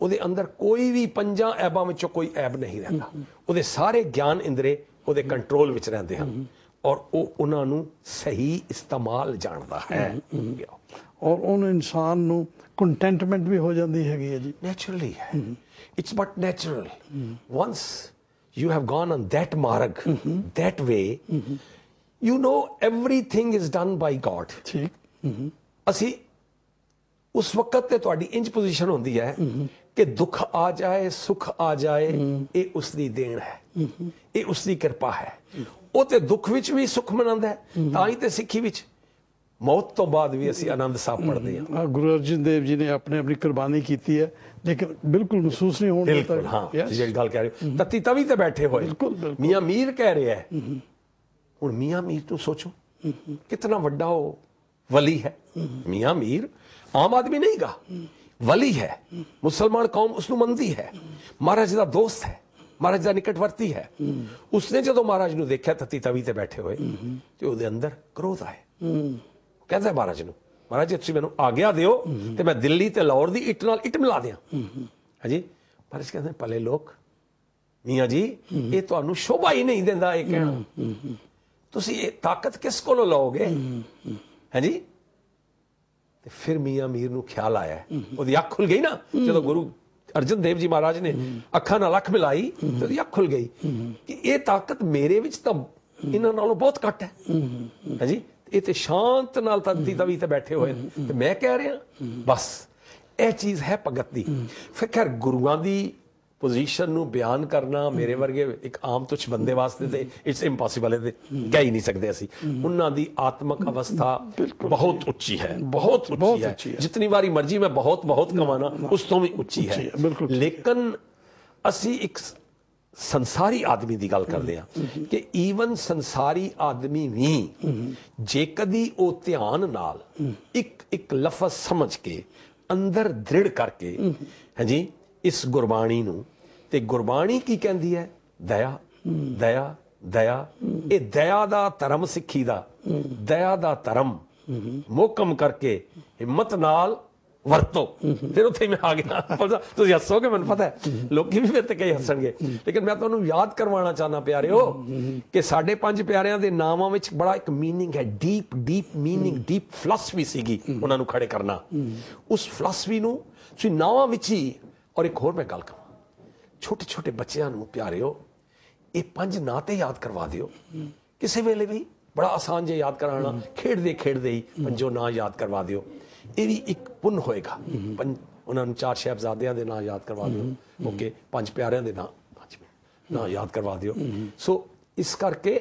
ਉਹਦੇ ਅੰਦਰ, ਕੋਈ ਵੀ ਪੰਜਾਂ ਐਬਾਂ ਵਿੱਚੋਂ ਕੋਈ ਐਬ ਨਹੀਂ ਰਹਿੰਦਾ। ਉਹਦੇ ਸਾਰੇ ਗਿਆਨ ਇੰਦਰੇ ਉਹਦੇ ਕੰਟਰੋਲ ਵਿੱਚ ਰਹਿੰਦੇ ਹਨ, ਔਰ ਉਹ ਉਹਨਾਂ ਨੂੰ ਸਹੀ ਇਸਤੇਮਾਲ ਜਾਣਦਾ ਹੈ। ਔਰ ਉਹਨੂੰ ਇਨਸਾਨ ਨੂੰ ਕੰਟੈਂਟਮੈਂਟ ਵੀ ਹੋ ਜਾਂਦੀ ਹੈਗੀ ਹੈ ਜੀ। ਨੈਚੁਰਲੀ ਹੈ, it's but natural. Once you have gone on that marg, that way, you know everything is done by God. ਠੀਕ। ਅਸੀਂ ਉਸ ਵਕਤ ਤੇ ਤੁਹਾਡੀ ਇੰਜ ਪੋਜੀਸ਼ਨ ਹੁੰਦੀ ਹੈ ਕਿ ਦੁੱਖ ਆ ਜਾਏ, ਸੁੱਖ ਆ ਜਾਏ, ਇਹ ਉਸ ਦੀ ਦੇਣ ਹੈ, ਇਹ ਉਸ ਦੀ ਕਿਰਪਾ ਹੈ। ਉਹ ਤੇ ਦੁੱਖ ਵਿੱਚ ਵੀ ਸੁੱਖ ਮਨਾਉਂਦਾ ਹੈ। ਤਾਂ ਹੀ ਤੇ ਸਿੱਖੀ ਵਿੱਚ ਮੌਤ ਤੋਂ ਬਾਅਦ ਵੀ ਅਸੀਂ ਆਨੰਦ ਸਾਹਿਬ ਪੜ੍ਹਦੇ ਹਾਂ। ਗੁਰੂ ਅਰਜਨ ਦੇਵ ਜੀ ਨੇ ਆਪਣੀ ਕੁਰਬਾਨੀ ਕੀਤੀ ਹੈ, ਲੇਕਿਨ ਬਿਲਕੁਲ ਮਹਿਸੂਸ ਨਹੀਂ ਹੋਣ ਦਿੱਤਾ। ਬਿਲਕੁਲ, ਹਾਂ, ਜਿਹੜੀ ਗੱਲ ਕਹਿ ਰਹੇ ਹੋ, ਤਤੀ ਤਵੀ ਤੇ ਬੈਠੇ ਹੋਏ। ਮੀਆਂ ਮੀਰ ਕਹਿ ਰਿਹਾ ਹੈ। ਹੁਣ ਮੀਆਂ ਮੀਰ ਨੂੰ ਸੋਚੋ, ਕਿਤਨਾ ਵੱਡਾ ਉਹ ਵਲੀ ਹੈ। ਮੀਆਂ ਮੀਰ ਆਮ ਆਦਮੀ ਨਹੀਂ ਗਾ, ਵਲੀ ਹੈ। ਮੁਸਲਮਾਨ ਕੌਮ ਉਸਨੂੰ ਮੰਨਦੀ ਹੈ, ਮਹਾਰਾਜ ਦਾ ਦੋਸਤ ਹੈ, ਮਹਾਰਾਜ ਦਾ ਨਿਕਟਵਰਤੀ ਹੈ। ਉਸਨੇ ਜਦੋਂ ਮਹਾਰਾਜ ਨੂੰ ਦੇਖਿਆ ਤਤੀ ਤਵੀ ਤੇ ਬੈਠੇ ਹੋਏ, ਤੇ ਉਹਦੇ ਅੰਦਰ ਕ੍ਰੋਧ ਆਏ। ਕਹਿੰਦਾ ਮਹਾਰਾਜ ਨੂੰ, ਮਹਾਰਾਜ ਜੀ ਤੁਸੀਂ ਮੈਨੂੰ ਆਗਿਆ ਦਿਓ ਤੇ ਮੈਂ ਦਿੱਲੀ ਤੇ ਲਾਹੌਰ ਦੀ ਇੱਟ ਨਾਲ ਇੱਟ ਮਿਲਾ ਦਿਆਂ। ਹਾਂਜੀ। ਮਹਾਰਾਜ ਕਹਿੰਦੇ ਭਲੇ ਲੋਕ, ਮੀਆਂ ਜੀ ਇਹ ਤੁਹਾਨੂੰ ਸ਼ੋਭਾ ਹੀ ਨਹੀਂ ਦਿੰਦਾ ਇਹ ਕਹਿਣਾ। ਤੁਸੀਂ ਇਹ ਤਾਕਤ ਕਿਸ ਕੋਲੋਂ ਲਓਗੇ? ਹਾਂਜੀ। ਤੇ ਫਿਰ ਮੀਆਂ ਮੀਰ ਨੂੰ ਖਿਆਲ ਆਇਆ, ਉਹਦੀ ਅੱਖ ਖੁੱਲ ਗਈ ਨਾ, ਜਦੋਂ ਗੁਰੂ ਅਰਜਨ ਦੇਵ ਜੀ ਮਹਾਰਾਜ ਨੇ ਅੱਖਾਂ ਨਾਲ ਅੱਖ ਮਿਲਾਈ ਤੇ ਉਹਦੀ ਅੱਖ ਖੁੱਲ ਗਈ ਕਿ ਇਹ ਤਾਕਤ ਮੇਰੇ ਵਿੱਚ ਤਾਂ ਇਹਨਾਂ ਨਾਲੋਂ ਬਹੁਤ ਘੱਟ ਹੈ। ਹਾਂਜੀ। ਇਹ ਤੇ ਸ਼ਾਂਤ ਨਾਲ ਤਤੀ ਤਵੀ ਤੇ ਬੈਠੇ ਹੋਏ ਤੇ ਮੈਂ ਕਹਿ ਰਿਹਾ। ਬਸ ਇਹ ਚੀਜ਼ ਹੈ ਭਗਤ ਦੀ। ਫਿਰ ਖੈਰ ਗੁਰੂਆਂ ਦੀ ਪੋਜੀਸ਼ਨ ਨੂੰ ਬਿਆਨ ਕਰਨਾ ਮੇਰੇ ਵਰਗੇ ਇੱਕ ਆਮ ਤੁਛ ਬੰਦੇ ਵਾਸਤੇ ਤੇ ਇਟਸ ਇੰਪੋਸੀਬਲ ਹੈ, ਕਹਿ ਹੀ ਨਹੀਂ ਸਕਦੇ ਅਸੀਂ। ਉਹਨਾਂ ਦੀ ਆਤਮਕ ਅਵਸਥਾ ਬਹੁਤ ਉੱਚੀ ਹੈ, ਬਹੁਤ ਉੱਚੀ ਹੈ। ਜਿਤਨੀ ਵਾਰੀ ਮਰਜੀ ਮੈਂ ਬਹੁਤ ਬਹੁਤ ਕਵਾਂ ਨਾ, ਉਸ ਤੋਂ ਵੀ ਉੱਚੀ ਹੈ। ਲੇਕਿਨ ਅਸੀਂ ਇੱਕ ਸੰਸਾਰੀ ਆਦਮੀ ਦੀ ਗੱਲ ਕਰਦੇ ਹਾਂ ਕਿ ਈਵਨ ਸੰਸਾਰੀ ਆਦਮੀ ਵੀ ਜੇ ਕਦੀ ਉਹ ਧਿਆਨ ਨਾਲ ਇੱਕ ਇੱਕ ਲਫ਼ਜ਼ ਸਮਝ ਕੇ ਅੰਦਰ ਦ੍ਰਿੜ ਕਰਕੇ ਹਾਂਜੀ ਇਸ ਗੁਰਬਾਣੀ ਨੂੰ, ਤੇ ਗੁਰਬਾਣੀ ਕੀ ਕਹਿੰਦੀ ਹੈ? ਦਇਆ, ਦਇਆ, ਦਇਆ। ਇਹ ਦਇਆ ਦਾ ਧਰਮ ਸਿੱਖੀ ਦਾ, ਦਇਆ ਦਾ ਧਰਮ ਮੋਹਕਮ ਕਰਕੇ ਹਿੰਮਤ ਨਾਲ ਵਰਤੋ। ਫਿਰ ਉੱਥੇ ਮੈਂ ਆ ਗਿਆ। ਤੁਸੀਂ ਹੱਸੋਗੇ, ਮੈਨੂੰ ਪਤਾ ਹੈ, ਲੋਕੀ ਵੀ ਮੇਰੇ ਤੇ ਕਈ ਹੱਸਣਗੇ, ਲੇਕਿਨ ਮੈਂ ਤੁਹਾਨੂੰ ਯਾਦ ਕਰਵਾਉਣਾ ਚਾਹੁੰਦਾ ਪਿਆਰਿਓ ਕਿ ਸਾਡੇ 5 ਪਿਆਰਿਆਂ ਦੇ ਨਾਵਾਂ ਵਿੱਚ ਬੜਾ ਇੱਕ ਮੀਨਿੰਗ ਹੈ, deep deep meaning, deep philosophy ਸੀਗੀ ਉਹਨਾਂ ਨੂੰ ਖੜੇ ਕਰਨਾ। ਉਸ ਫਿਲਾਸਫੀ ਨੂੰ ਤੁਸੀਂ ਨਾਵਾਂ ਵਿੱਚ ਹੀ। ਔਰ ਇੱਕ ਹੋਰ ਮੈਂ ਗੱਲ ਕਹਾਂ, ਛੋਟੇ ਛੋਟੇ ਬੱਚਿਆਂ ਨੂੰ ਪਿਆਰਿਓ ਇਹ 5 ਨਾਂ ਤੇ ਯਾਦ ਕਰਵਾ ਦਿਓ ਕਿਸੇ ਵੇਲੇ ਵੀ, ਬੜਾ ਆਸਾਨ ਜੇ ਯਾਦ ਕਰਾਉਣਾ, ਖੇਡਦੇ ਖੇਡਦੇ ਹੀ 5 ਨਾਂ ਯਾਦ ਕਰਵਾ ਦਿਓ। ਇਹ ਵੀ ਇੱਕ ਪੁੰਨ ਹੋਏਗਾ। ਉਹਨਾਂ ਨੂੰ 4 ਸਾਹਿਬਜ਼ਾਦਿਆਂ ਦੇ ਨਾਂ ਯਾਦ ਕਰਵਾ ਦਿਓ, ਓਕੇ, 5 ਪਿਆਰਿਆਂ ਦੇ ਨਾਂ ਯਾਦ ਕਰਵਾ ਦਿਓ। ਸੋ ਇਸ ਕਰਕੇ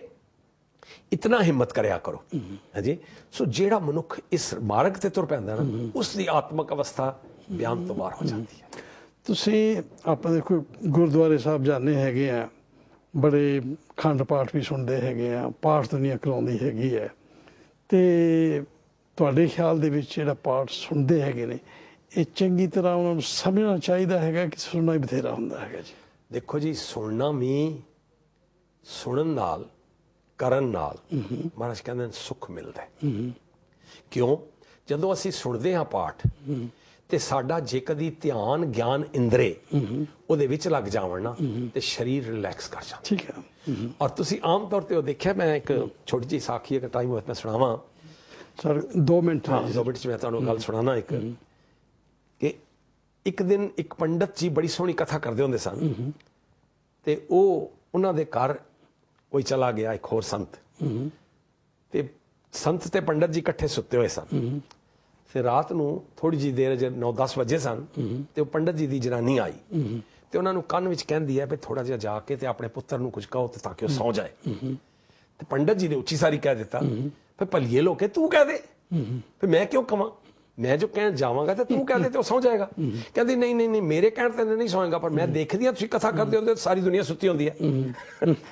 ਇਤਨਾ ਹਿੰਮਤ ਕਰਿਆ ਕਰੋ ਹਾਂਜੀ। ਸੋ ਜਿਹੜਾ ਮਨੁੱਖ ਇਸ ਮਾਰਗ ਤੇ ਤੁਰ ਪੈਂਦਾ ਨਾ, ਉਸ ਦੀ ਆਤਮਕ ਅਵਸਥਾ ਬਿਆਨ ਤੋਂ ਬਾਹਰ ਹੋ ਜਾਂਦੀ ਹੈ। ਤੁਸੀਂ ਆਪਾਂ ਦੇਖੋ ਗੁਰਦੁਆਰੇ ਸਾਹਿਬ ਜਾਂਦੇ ਹੈਗੇ ਆ, ਬੜੇ ਖੰਡ ਪਾਠ ਵੀ ਸੁਣਦੇ ਹੈਗੇ ਆ, ਪਾਠ ਦੁਨੀਆ ਕਰਾਉਂਦੀ ਹੈਗੀ ਹੈ, ਤੇ ਤੁਹਾਡੇ ਖਿਆਲ ਦੇ ਵਿੱਚ ਜਿਹੜਾ ਪਾਠ ਸੁਣਦੇ ਹੈਗੇ ਨੇ, ਇਹ ਚੰਗੀ ਤਰ੍ਹਾਂ ਉਹਨਾਂ ਨੂੰ ਸਮਝਣਾ ਚਾਹੀਦਾ ਹੈਗਾ ਕਿ ਸੁਣਨਾ ਹੀ ਬਥੇਰਾ ਹੁੰਦਾ ਹੈਗਾ ਜੀ? ਦੇਖੋ ਜੀ, ਸੁਣਨਾ ਵੀ, ਸੁਣਨ ਨਾਲ, ਕਰਨ ਨਾਲ ਮਹਾਰਾਜ ਕਹਿੰਦੇ ਨੇ ਸੁੱਖ ਮਿਲਦਾ ਹੈ। ਕਿਉਂ? ਜਦੋਂ ਅਸੀਂ ਸੁਣਦੇ ਹਾਂ ਪਾਠ ਤੇ ਸਾਡਾ ਜੇ ਕਦੀ ਧਿਆਨ, ਗਿਆਨ, ਇੰਦਰੇ ਉਹਦੇ ਵਿੱਚ ਲੱਗ ਜਾਵਣ ਨਾ, ਤੇ ਸਰੀਰ ਰਿਲੈਕਸ ਕਰ ਜਾਂਦਾ। ਠੀਕ ਹੈ। ਔਰ ਤੁਸੀਂ ਆਮ ਤੌਰ ਤੇ ਉਹ ਦੇਖਿਆ, ਮੈਂ ਇੱਕ ਛੋਟੀ ਜਿਹੀ ਸਾਖੀ ਇੱਕ ਟਾਈਮ ਹੋਇਆ ਮੈਂ ਸੁਣਾਵਾਂ ਸਰ, 2 ਮਿੰਟ। ਹਾਂ, 2 ਮਿੰਟ 'ਚ ਮੈਂ ਤੁਹਾਨੂੰ ਗੱਲ ਸੁਣਾਣਾ ਇੱਕ, ਕਿ ਇੱਕ ਦਿਨ ਇੱਕ ਪੰਡਤ ਜੀ ਬੜੀ ਸੋਹਣੀ ਕਥਾ ਕਰਦੇ ਹੁੰਦੇ ਸਨ, ਤੇ ਉਹਨਾਂ ਦੇ ਘਰ ਕੋਈ ਚਲਾ ਗਿਆ, ਇੱਕ ਹੋਰ ਸੰਤ, ਤੇ ਸੰਤ ਤੇ ਪੰਡਤ ਜੀ ਇਕੱਠੇ ਸੁੱਤੇ ਹੋਏ ਸਨ। ਫਿਰ ਰਾਤ ਨੂੰ ਥੋੜੀ ਜਿਹੀ ਦੇਰ, ਜੇ 9-10 ਵਜੇ ਸਨ, ਤੇ ਉਹ ਪੰਡਤ ਜੀ ਦੀ ਜਨਾਨੀ ਆਈ ਤੇ ਉਹਨਾਂ ਨੂੰ ਕੰਨ ਵਿੱਚ ਕਹਿੰਦੀ ਹੈ ਵੀ ਥੋੜਾ ਜਿਹਾ ਜਾ ਕੇ ਤੇ ਆਪਣੇ ਪੁੱਤਰ ਨੂੰ ਕੁਝ ਕਹੋ ਤੇ ਤਾਂ ਕਿ ਉਹ ਸੌਂ ਜਾਏ। ਤੇ ਪੰਡਤ ਜੀ ਨੇ ਉੱਚੀ ਸਾਰੀ ਕਹਿ ਦਿੱਤਾ, ਫਿਰ ਭਲੀਏ ਲੋਕੇ ਤੂੰ ਕਹਿ ਦੇ, ਫਿਰ ਮੈਂ ਕਿਉਂ ਕਵਾਂ, ਮੈਂ ਜੋ ਕਹਿਣ ਜਾਵਾਂਗਾ ਤੇ ਤੂੰ ਕਹਿ ਦੇ ਤੇ ਉਹ ਸੌਂ ਜਾਏਗਾ। ਕਹਿੰਦੀ ਨਹੀਂ ਨਹੀਂ ਨਹੀਂ, ਮੇਰੇ ਕਹਿਣ ਤੇ ਨਹੀਂ ਸੌਂਏਗਾ, ਪਰ ਮੈਂ ਦੇਖਦੀ ਹਾਂ ਤੁਸੀਂ ਕਥਾ ਕਰਦੇ ਹੁੰਦੇ ਸਾਰੀ ਦੁਨੀਆ ਸੁੱਤੀ ਹੁੰਦੀ ਹੈ।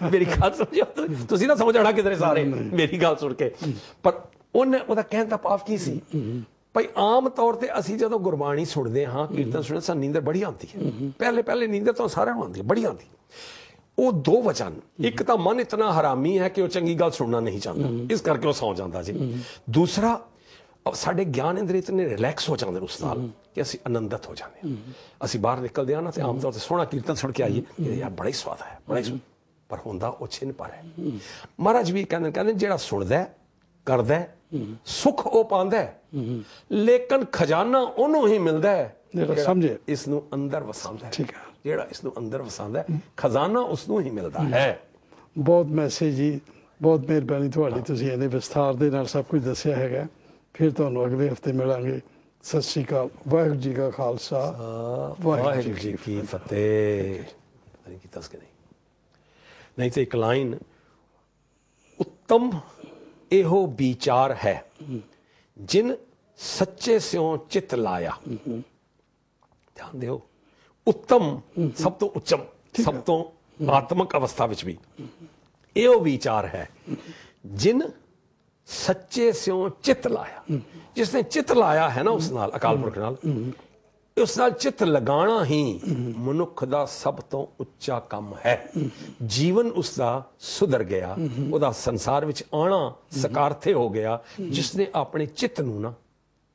ਮੇਰੀ ਗੱਲ ਸਮਝੋ, ਤੁਸੀਂ ਨਾ ਸਮਝ ਜਾਣਾ ਕਿਧਰੇ ਸਾਰੇ ਮੇਰੀ ਗੱਲ ਸੁਣ ਕੇ। ਪਰ ਉਹਦਾ ਕਹਿਣ ਦਾ ਭਾਵ ਕੀ ਸੀ ਭਾਈ? ਆਮ ਤੌਰ ਤੇ ਅਸੀਂ ਜਦੋਂ ਗੁਰਬਾਣੀ ਸੁਣਦੇ ਹਾਂ, ਕੀਰਤਨ ਸੁਣਦੇ, ਸਾਨੂੰ ਨੀਂਦਰ ਬੜੀ ਆਉਂਦੀ ਹੈ। ਪਹਿਲੇ ਨੀਂਦਰ ਤਾਂ ਸਾਰਿਆਂ ਨੂੰ ਆਉਂਦੀ ਹੈ, ਬੜੀ ਆਉਂਦੀ। ਉਹ 2 ਵਜ੍ਹਾ, ਇੱਕ ਤਾਂ ਮਨ ਇਤਨਾ ਹਰਾਮੀ ਹੈ ਕਿ ਉਹ ਚੰਗੀ ਗੱਲ ਸੁਣਨਾ ਨਹੀਂ ਚਾਹੁੰਦਾ, ਇਸ ਕਰਕੇ ਉਹ ਸੌਂ ਜਾਂਦਾ ਜੀ। ਦੂਸਰਾ, ਸਾਡੇ ਗਿਆਨ ਇੰਦਰੀ ਇਤਨੇ ਰਿਲੈਕਸ ਹੋ ਜਾਂਦੇ ਉਸ ਨਾਲ ਕਿ ਅਸੀਂ ਆਨੰਦਿਤ ਹੋ ਜਾਂਦੇ ਹਾਂ। ਅਸੀਂ ਬਾਹਰ ਨਿਕਲਦੇ ਹਾਂ ਨਾ, ਤੇ ਆਮ ਤੌਰ ਤੇ ਸੋਹਣਾ ਕੀਰਤਨ ਸੁਣ ਕੇ ਆਈਏ, ਯਾਰ ਬੜਾ ਹੀ ਸਵਾਦ ਹੈ, ਬੜਾ ਹੀ, ਪਰ ਹੁੰਦਾ ਉਹ ਛਿਨ ਪਰ ਹੈ। ਮਹਾਰਾਜ ਵੀ ਕਹਿੰਦੇ ਜਿਹੜਾ ਸੁਣਦਾ, ਕਰਦਾ, ਸੁੱਖ ਉਹ ਪਾਉਂਦਾ, ਲੇਕਿਨ ਖਜ਼ਾਨਾ ਉਹਨੂੰ ਹੀ ਮਿਲਦਾ ਹੈ ਜਿਹੜਾ ਸਮਝੇ, ਇਸ ਨੂੰ ਅੰਦਰ ਵਸਾਉਂਦਾ। ਠੀਕ ਹੈ। ਜਿਹੜਾ ਇਸ ਨੂੰ ਅੰਦਰ ਵਸਾਉਂਦਾ, ਖਜ਼ਾਨਾ ਉਸ ਨੂੰ ਹੀ ਮਿਲਦਾ ਹੈ। ਬਹੁਤ ਮੈਸੇਜ ਜੀ, ਬਹੁਤ ਮਿਹਰਬਾਨੀ ਤੁਹਾਡੀ, ਤੁਸੀਂ ਇਹਨੇ ਵਿਸਥਾਰ ਦੇ ਨਾਲ ਸਭ ਕੁਝ ਦੱਸਿਆ ਹੈਗਾ। ਫਿਰ ਤੁਹਾਨੂੰ ਅਗਲੇ ਹਫਤੇ ਮਿਲਾਂਗੇ। ਸਤਿ ਸ਼੍ਰੀ ਅਕਾਲ। ਵਾਹਿਗੁਰੂ ਜੀ ਕਾ ਖਾਲਸਾ, ਵਾਹਿਗੁਰੂ ਜੀ ਕੀ ਫਤਿਹ। ਨਹੀਂ ਕੀਤਾ ਕਿ ਨਹੀਂ ਤੇ ਇੱਕ ਲਾਈਨ, ਉੱਤਮ ਇਹੋ ਵਿਚਾਰ ਹੈ ਜਿਨ ਸੱਚੇ ਸਿਉ ਚਿਤ ਲਾਇਆ। ਧਿਆਨ ਦਿਓ, ਉੱਤਮ ਸਭ ਤੋਂ ਉੱਚਮ, ਸਭ ਤੋਂ ਆਤਮਕ ਅਵਸਥਾ ਵਿੱਚ ਵੀ ਇਹੋ ਵਿਚਾਰ ਹੈ ਜਿਨ ਸੱਚੇ ਸਿਉ ਚਿਤ ਲਾਇਆ। ਜਿਸਨੇ ਚਿਤ ਲਾਇਆ ਹੈ ਨਾ ਉਸ ਨਾਲ, ਅਕਾਲ ਪੁਰਖ ਨਾਲ, ਉਸ ਨਾਲ ਚਿੱਤ ਲਗਾਉਣਾ ਹੀ ਮਨੁੱਖ ਦਾ ਸਭ ਤੋਂ ਉੱਚਾ ਕੰਮ ਹੈ। ਜੀਵਨ ਉਸ ਦਾ ਸੁਧਰ ਗਿਆ, ਉਹਦਾ ਸੰਸਾਰ ਵਿੱਚ ਆਉਣਾ ਸਕਾਰਥੇ ਹੋ ਗਿਆ, ਜਿਸਨੇ ਆਪਣੇ ਚਿੱਤ ਨੂੰ ਨਾ,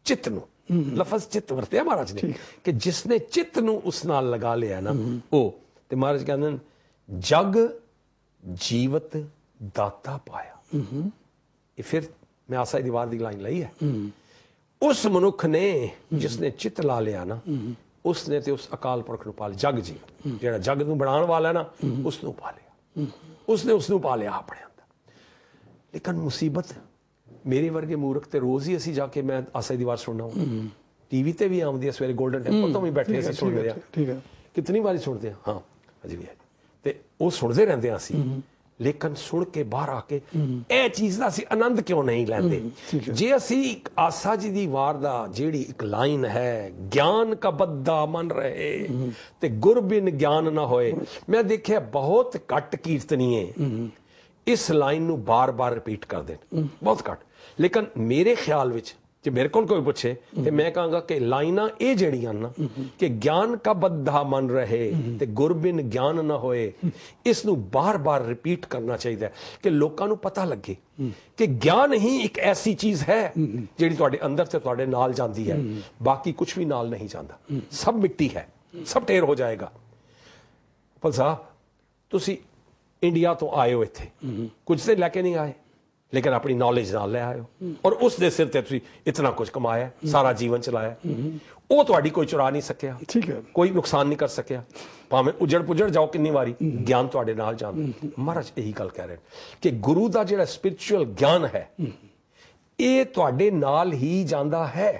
ਚਿੱਤ ਨੂੰ, ਲਫ਼ਜ਼ ਚਿੱਤ ਵਰਤਿਆ ਮਹਾਰਾਜ ਨੇ, ਕਿ ਜਿਸਨੇ ਚਿੱਤ ਨੂੰ ਉਸ ਨਾਲ ਲਗਾ ਲਿਆ ਨਾ, ਉਹ, ਤੇ ਮਹਾਰਾਜ ਕਹਿੰਦੇ ਨੇ, ਜਗ ਜੀਵਤ ਦਾਤਾ ਪਾਇਆ। ਇਹ ਫਿਰ ਮੈਂ ਆਸਾ ਦੀ ਵਾਰ ਦੀ ਲਾਈਨ ਲਈ ਹੈ। ਉਸ ਮਨੁੱਖ ਨੇ ਜਿਸਨੇ ਚਿੱਤ ਲਾ ਲਿਆ ਨਾ, ਉਸਨੇ ਤੇ ਉਸ ਅਕਾਲ ਪੁਰਖ ਨੂੰ ਪਾ ਲਿਆ। ਜਗ ਜੀ, ਜਿਹੜਾ ਜਗ ਨੂੰ ਬਣਾਉਣ ਵਾਲਾ ਨਾ, ਉਸ ਨੂੰ ਪਾ ਲਿਆ, ਉਸਨੇ ਉਸ ਨੂੰ ਪਾ ਲਿਆ ਆਪਣੇ ਅੰਦਰ। ਲੇਕਿਨ ਮੁਸੀਬਤ, ਮੇਰੇ ਵਰਗੇ ਮੂਰਖ ਤੇ ਰੋਜ਼ ਹੀ ਅਸੀਂ ਜਾ ਕੇ, ਮੈਂ ਆਸਾ ਦੀ ਵਾਰ ਸੁਣਨਾ, ਟੀਵੀ ਤੇ ਵੀ ਆਉਂਦੀ ਹੈ, ਸਵੇਰੇ ਗੋਲਡਨ ਟੈਂਪਲ ਤੋਂ ਵੀ ਬੈਠੇ ਅਸੀਂ ਸੁਣ ਰਹੇ ਹਾਂ। ਕਿਤਨੀ ਵਾਰੀ ਸੁਣਦੇ ਆ, ਹਾਂ ਅਜੇ ਵੀ ਹੈ, ਤੇ ਉਹ ਸੁਣਦੇ ਰਹਿੰਦੇ ਆ ਅਸੀਂ, ਲੇਕਿਨ ਸੁਣ ਕੇ ਬਾਹਰ ਆ ਕੇ ਇਹ ਚੀਜ਼ ਦਾ ਅਸੀਂ ਆਨੰਦ ਕਿਉਂ ਨਹੀਂ ਲੈਂਦੇ? ਜੇ ਅਸੀਂ ਇੱਕ ਆਸਾ ਜੀ ਦੀ ਵਾਰ ਦਾ ਜਿਹੜੀ ਇੱਕ ਲਾਈਨ ਹੈ, ਗਿਆਨ ਕਾ ਬੱਦਾ ਮਨ ਰਹੇ ਤੇ ਗੁਰ ਬਿਨ ਗਿਆਨ ਨਾ ਹੋਏ, ਮੈਂ ਦੇਖਿਆ ਬਹੁਤ ਘੱਟ ਕੀਰਤਨੀਏ ਇਸ ਲਾਈਨ ਨੂੰ ਬਾਰ-ਬਾਰ ਰਿਪੀਟ ਕਰਦੇ ਨੇ, ਬਹੁਤ ਘੱਟ। ਲੇਕਿਨ ਮੇਰੇ ਖਿਆਲ ਵਿੱਚ ਜੇ ਮੇਰੇ ਕੋਲ ਕੋਈ ਪੁੱਛੇ ਤੇ ਮੈਂ ਕਹਾਂਗਾ ਕਿ ਲਾਈਨਾਂ ਇਹ ਜਿਹੜੀਆਂ ਨਾ ਕਿ ਗਿਆਨ ਕਾ ਬੱਧਾ ਮਨ ਰਹੇ ਤੇ ਗੁਰ ਬਿਨ ਗਿਆਨ ਨਾ ਹੋਏ, ਇਸ ਨੂੰ ਬਾਰ-ਬਾਰ ਰਿਪੀਟ ਕਰਨਾ ਚਾਹੀਦਾ ਹੈ ਕਿ ਲੋਕਾਂ ਨੂੰ ਪਤਾ ਲੱਗੇ ਕਿ ਗਿਆਨ ਹੀ ਇੱਕ ਐਸੀ ਚੀਜ਼ ਹੈ ਜਿਹੜੀ ਤੁਹਾਡੇ ਅੰਦਰ ਤੇ ਤੁਹਾਡੇ ਨਾਲ ਜਾਂਦੀ ਹੈ, ਬਾਕੀ ਕੁਝ ਵੀ ਨਾਲ ਨਹੀਂ ਜਾਂਦਾ। ਸਭ ਮਿੱਟੀ ਹੈ, ਸਭ ਢੇਰ ਹੋ ਜਾਏਗਾ। ਪਰ ਸਾਹਿਬ ਤੁਸੀਂ ਇੰਡੀਆ ਤੋਂ ਆਏ ਹੋ ਇੱਥੇ, ਕੁਝ ਤੇ ਲੈ ਕੇ ਨਹੀਂ ਆਏ, ਲੇਕਿਨ ਆਪਣੀ ਨੌਲੇਜ ਨਾਲ ਲੈ ਆਇਓ, ਔਰ ਉਸ ਦੇ ਸਿਰ ਤੇ ਤੁਸੀਂ ਇਤਨਾ ਕੁਝ ਕਮਾਇਆ, ਸਾਰਾ ਜੀਵਨ ਚਲਾਇਆ। ਉਹ ਤੁਹਾਡੀ ਕੋਈ ਚੁਰਾ ਨਹੀਂ ਸਕਿਆ, ਠੀਕ ਹੈ, ਕੋਈ ਨੁਕਸਾਨ ਨਹੀਂ ਕਰ ਸਕਿਆ, ਭਾਵੇਂ ਉਜੜ ਪੁਜੜ ਜਾਓ ਕਿੰਨੀ ਵਾਰੀ, ਗਿਆਨ ਤੁਹਾਡੇ ਨਾਲ ਜਾਂਦਾ। ਮਹਾਰਾਜ ਇਹੀ ਗੱਲ ਕਹਿ ਰਹੇ ਕਿ ਗੁਰੂ ਦਾ ਜਿਹੜਾ ਸਪਿਰਿਚੁਅਲ ਗਿਆਨ ਹੈ ਇਹ ਤੁਹਾਡੇ ਨਾਲ ਹੀ ਜਾਂਦਾ ਹੈ,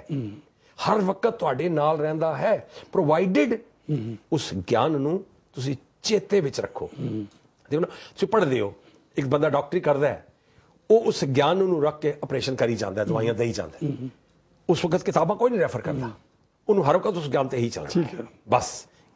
ਹਰ ਵਕਤ ਤੁਹਾਡੇ ਨਾਲ ਰਹਿੰਦਾ ਹੈ, ਪ੍ਰੋਵਾਈਡਡ ਉਸ ਗਿਆਨ ਨੂੰ ਤੁਸੀਂ ਚੇਤੇ ਵਿੱਚ ਰੱਖੋ। ਦੇਖੋ ਨਾ, ਤੁਸੀਂ ਪੜ੍ਹਦੇ ਹੋ, ਇੱਕ ਬੰਦਾ ਡਾਕਟਰੀ ਕਰਦਾ ਹੈ, ਉਹ ਉਸ ਗਿਆਨ ਨੂੰ ਰੱਖ ਕੇ ਆਪਰੇਸ਼ਨ ਕਰੀ ਜਾਂਦਾ, ਦਵਾਈਆਂ ਦੇਈ ਜਾਂਦਾ, ਉਸ ਵਕਤ ਕਿਤਾਬਾਂ ਕੋਈ ਨਹੀਂ ਰੈਫਰ ਕਰਦਾ, ਉਹਨੂੰ ਹਰ ਵਕਤ ਉਸ ਗਿਆਨ ਤੇ ਹੀ ਚੱਲਦਾ। ਬਸ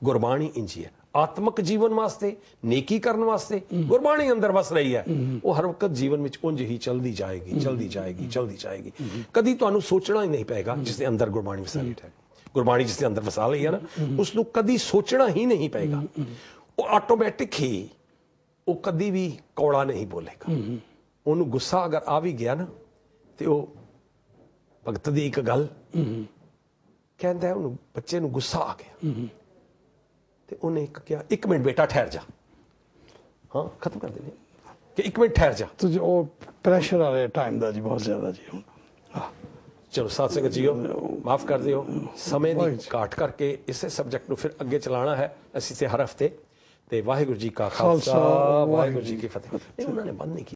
ਗੁਰਬਾਣੀ ਇੰਜੀ ਹੈ, ਆਤਮਿਕ ਜੀਵਨ ਵਾਸਤੇ, ਨੇਕੀ ਕਰਨ ਵਾਸਤੇ ਗੁਰਬਾਣੀ ਅੰਦਰ ਵਸ ਰਹੀ ਹੈ, ਉਹ ਹਰ ਵਕਤ ਜੀਵਨ ਵਿੱਚ ਉਂਝ ਹੀ ਚਲਦੀ ਜਾਏਗੀ, ਚਲਦੀ ਜਾਏਗੀ, ਚਲਦੀ ਜਾਏਗੀ। ਕਦੀ ਤੁਹਾਨੂੰ ਸੋਚਣਾ ਹੀ ਨਹੀਂ ਪਏਗਾ ਜਿਸ ਦੇ ਅੰਦਰ ਗੁਰਬਾਣੀ ਵਸਾ ਰਹੀ ਹੈ। ਗੁਰਬਾਣੀ ਜਿਸ ਦੇ ਅੰਦਰ ਵਸਾ ਲਈ ਹੈ ਨਾ, ਉਸ ਨੂੰ ਕਦੀ ਸੋਚਣਾ ਹੀ ਨਹੀਂ ਪਏਗਾ, ਉਹ ਆਟੋਮੈਟਿਕ ਹੀ, ਉਹ ਕਦੀ ਵੀ ਕੌੜਾ ਨਹੀਂ ਬੋਲੇਗਾ। ਉਹਨੂੰ ਗੁੱਸਾ ਅਗਰ ਆ ਵੀ ਗਿਆ ਨਾ ਤੇ ਉਹ ਭਗਤ ਦੀ ਇੱਕ ਗੱਲ ਕਹਿੰਦਾ, ਉਹਨੂੰ ਬੱਚੇ ਨੂੰ ਗੁੱਸਾ ਆ ਗਿਆ ਤੇ ਉਹਨੇ ਇੱਕ ਕਿਹਾ, 1 ਮਿੰਟ ਬੇਟਾ ਠਹਿਰ ਜਾ, ਹਾਂ ਖਤਮ ਕਰ ਦੇਣੇ ਕਿ 1 ਮਿੰਟ ਠਹਿਰ ਜਾ। ਤੁਸੀਂ ਉਹ ਪ੍ਰੈਸ਼ਰ ਆ ਰਿਹਾ ਟਾਈਮ ਦਾ ਜੀ, ਬਹੁਤ ਜ਼ਿਆਦਾ ਜੀ। ਹੁਣ ਚਲੋ ਸਾਥ ਸੰਗਤ ਜੀਓ, ਮਾਫ ਕਰ ਦਿਓ, ਸਮੇਂ ਦੀ ਘਾਟ ਕਰਕੇ ਇਸੇ ਸਬਜੈਕਟ ਨੂੰ ਫਿਰ ਅੱਗੇ ਚਲਾਉਣਾ ਹੈ ਅਸੀਂ ਤੇ ਹਰ ਹਫਤੇ। ਤੇ ਵਾਹਿਗੁਰੂ ਜੀ ਕਾ ਖਾਲਸਾ, ਵਾਹਿਗੁਰੂ ਜੀ ਕੀ ਫਤਿਹ। ਉਹਨਾਂ ਨੇ ਬੰਦ ਨਹੀਂ ਕੀਤਾ।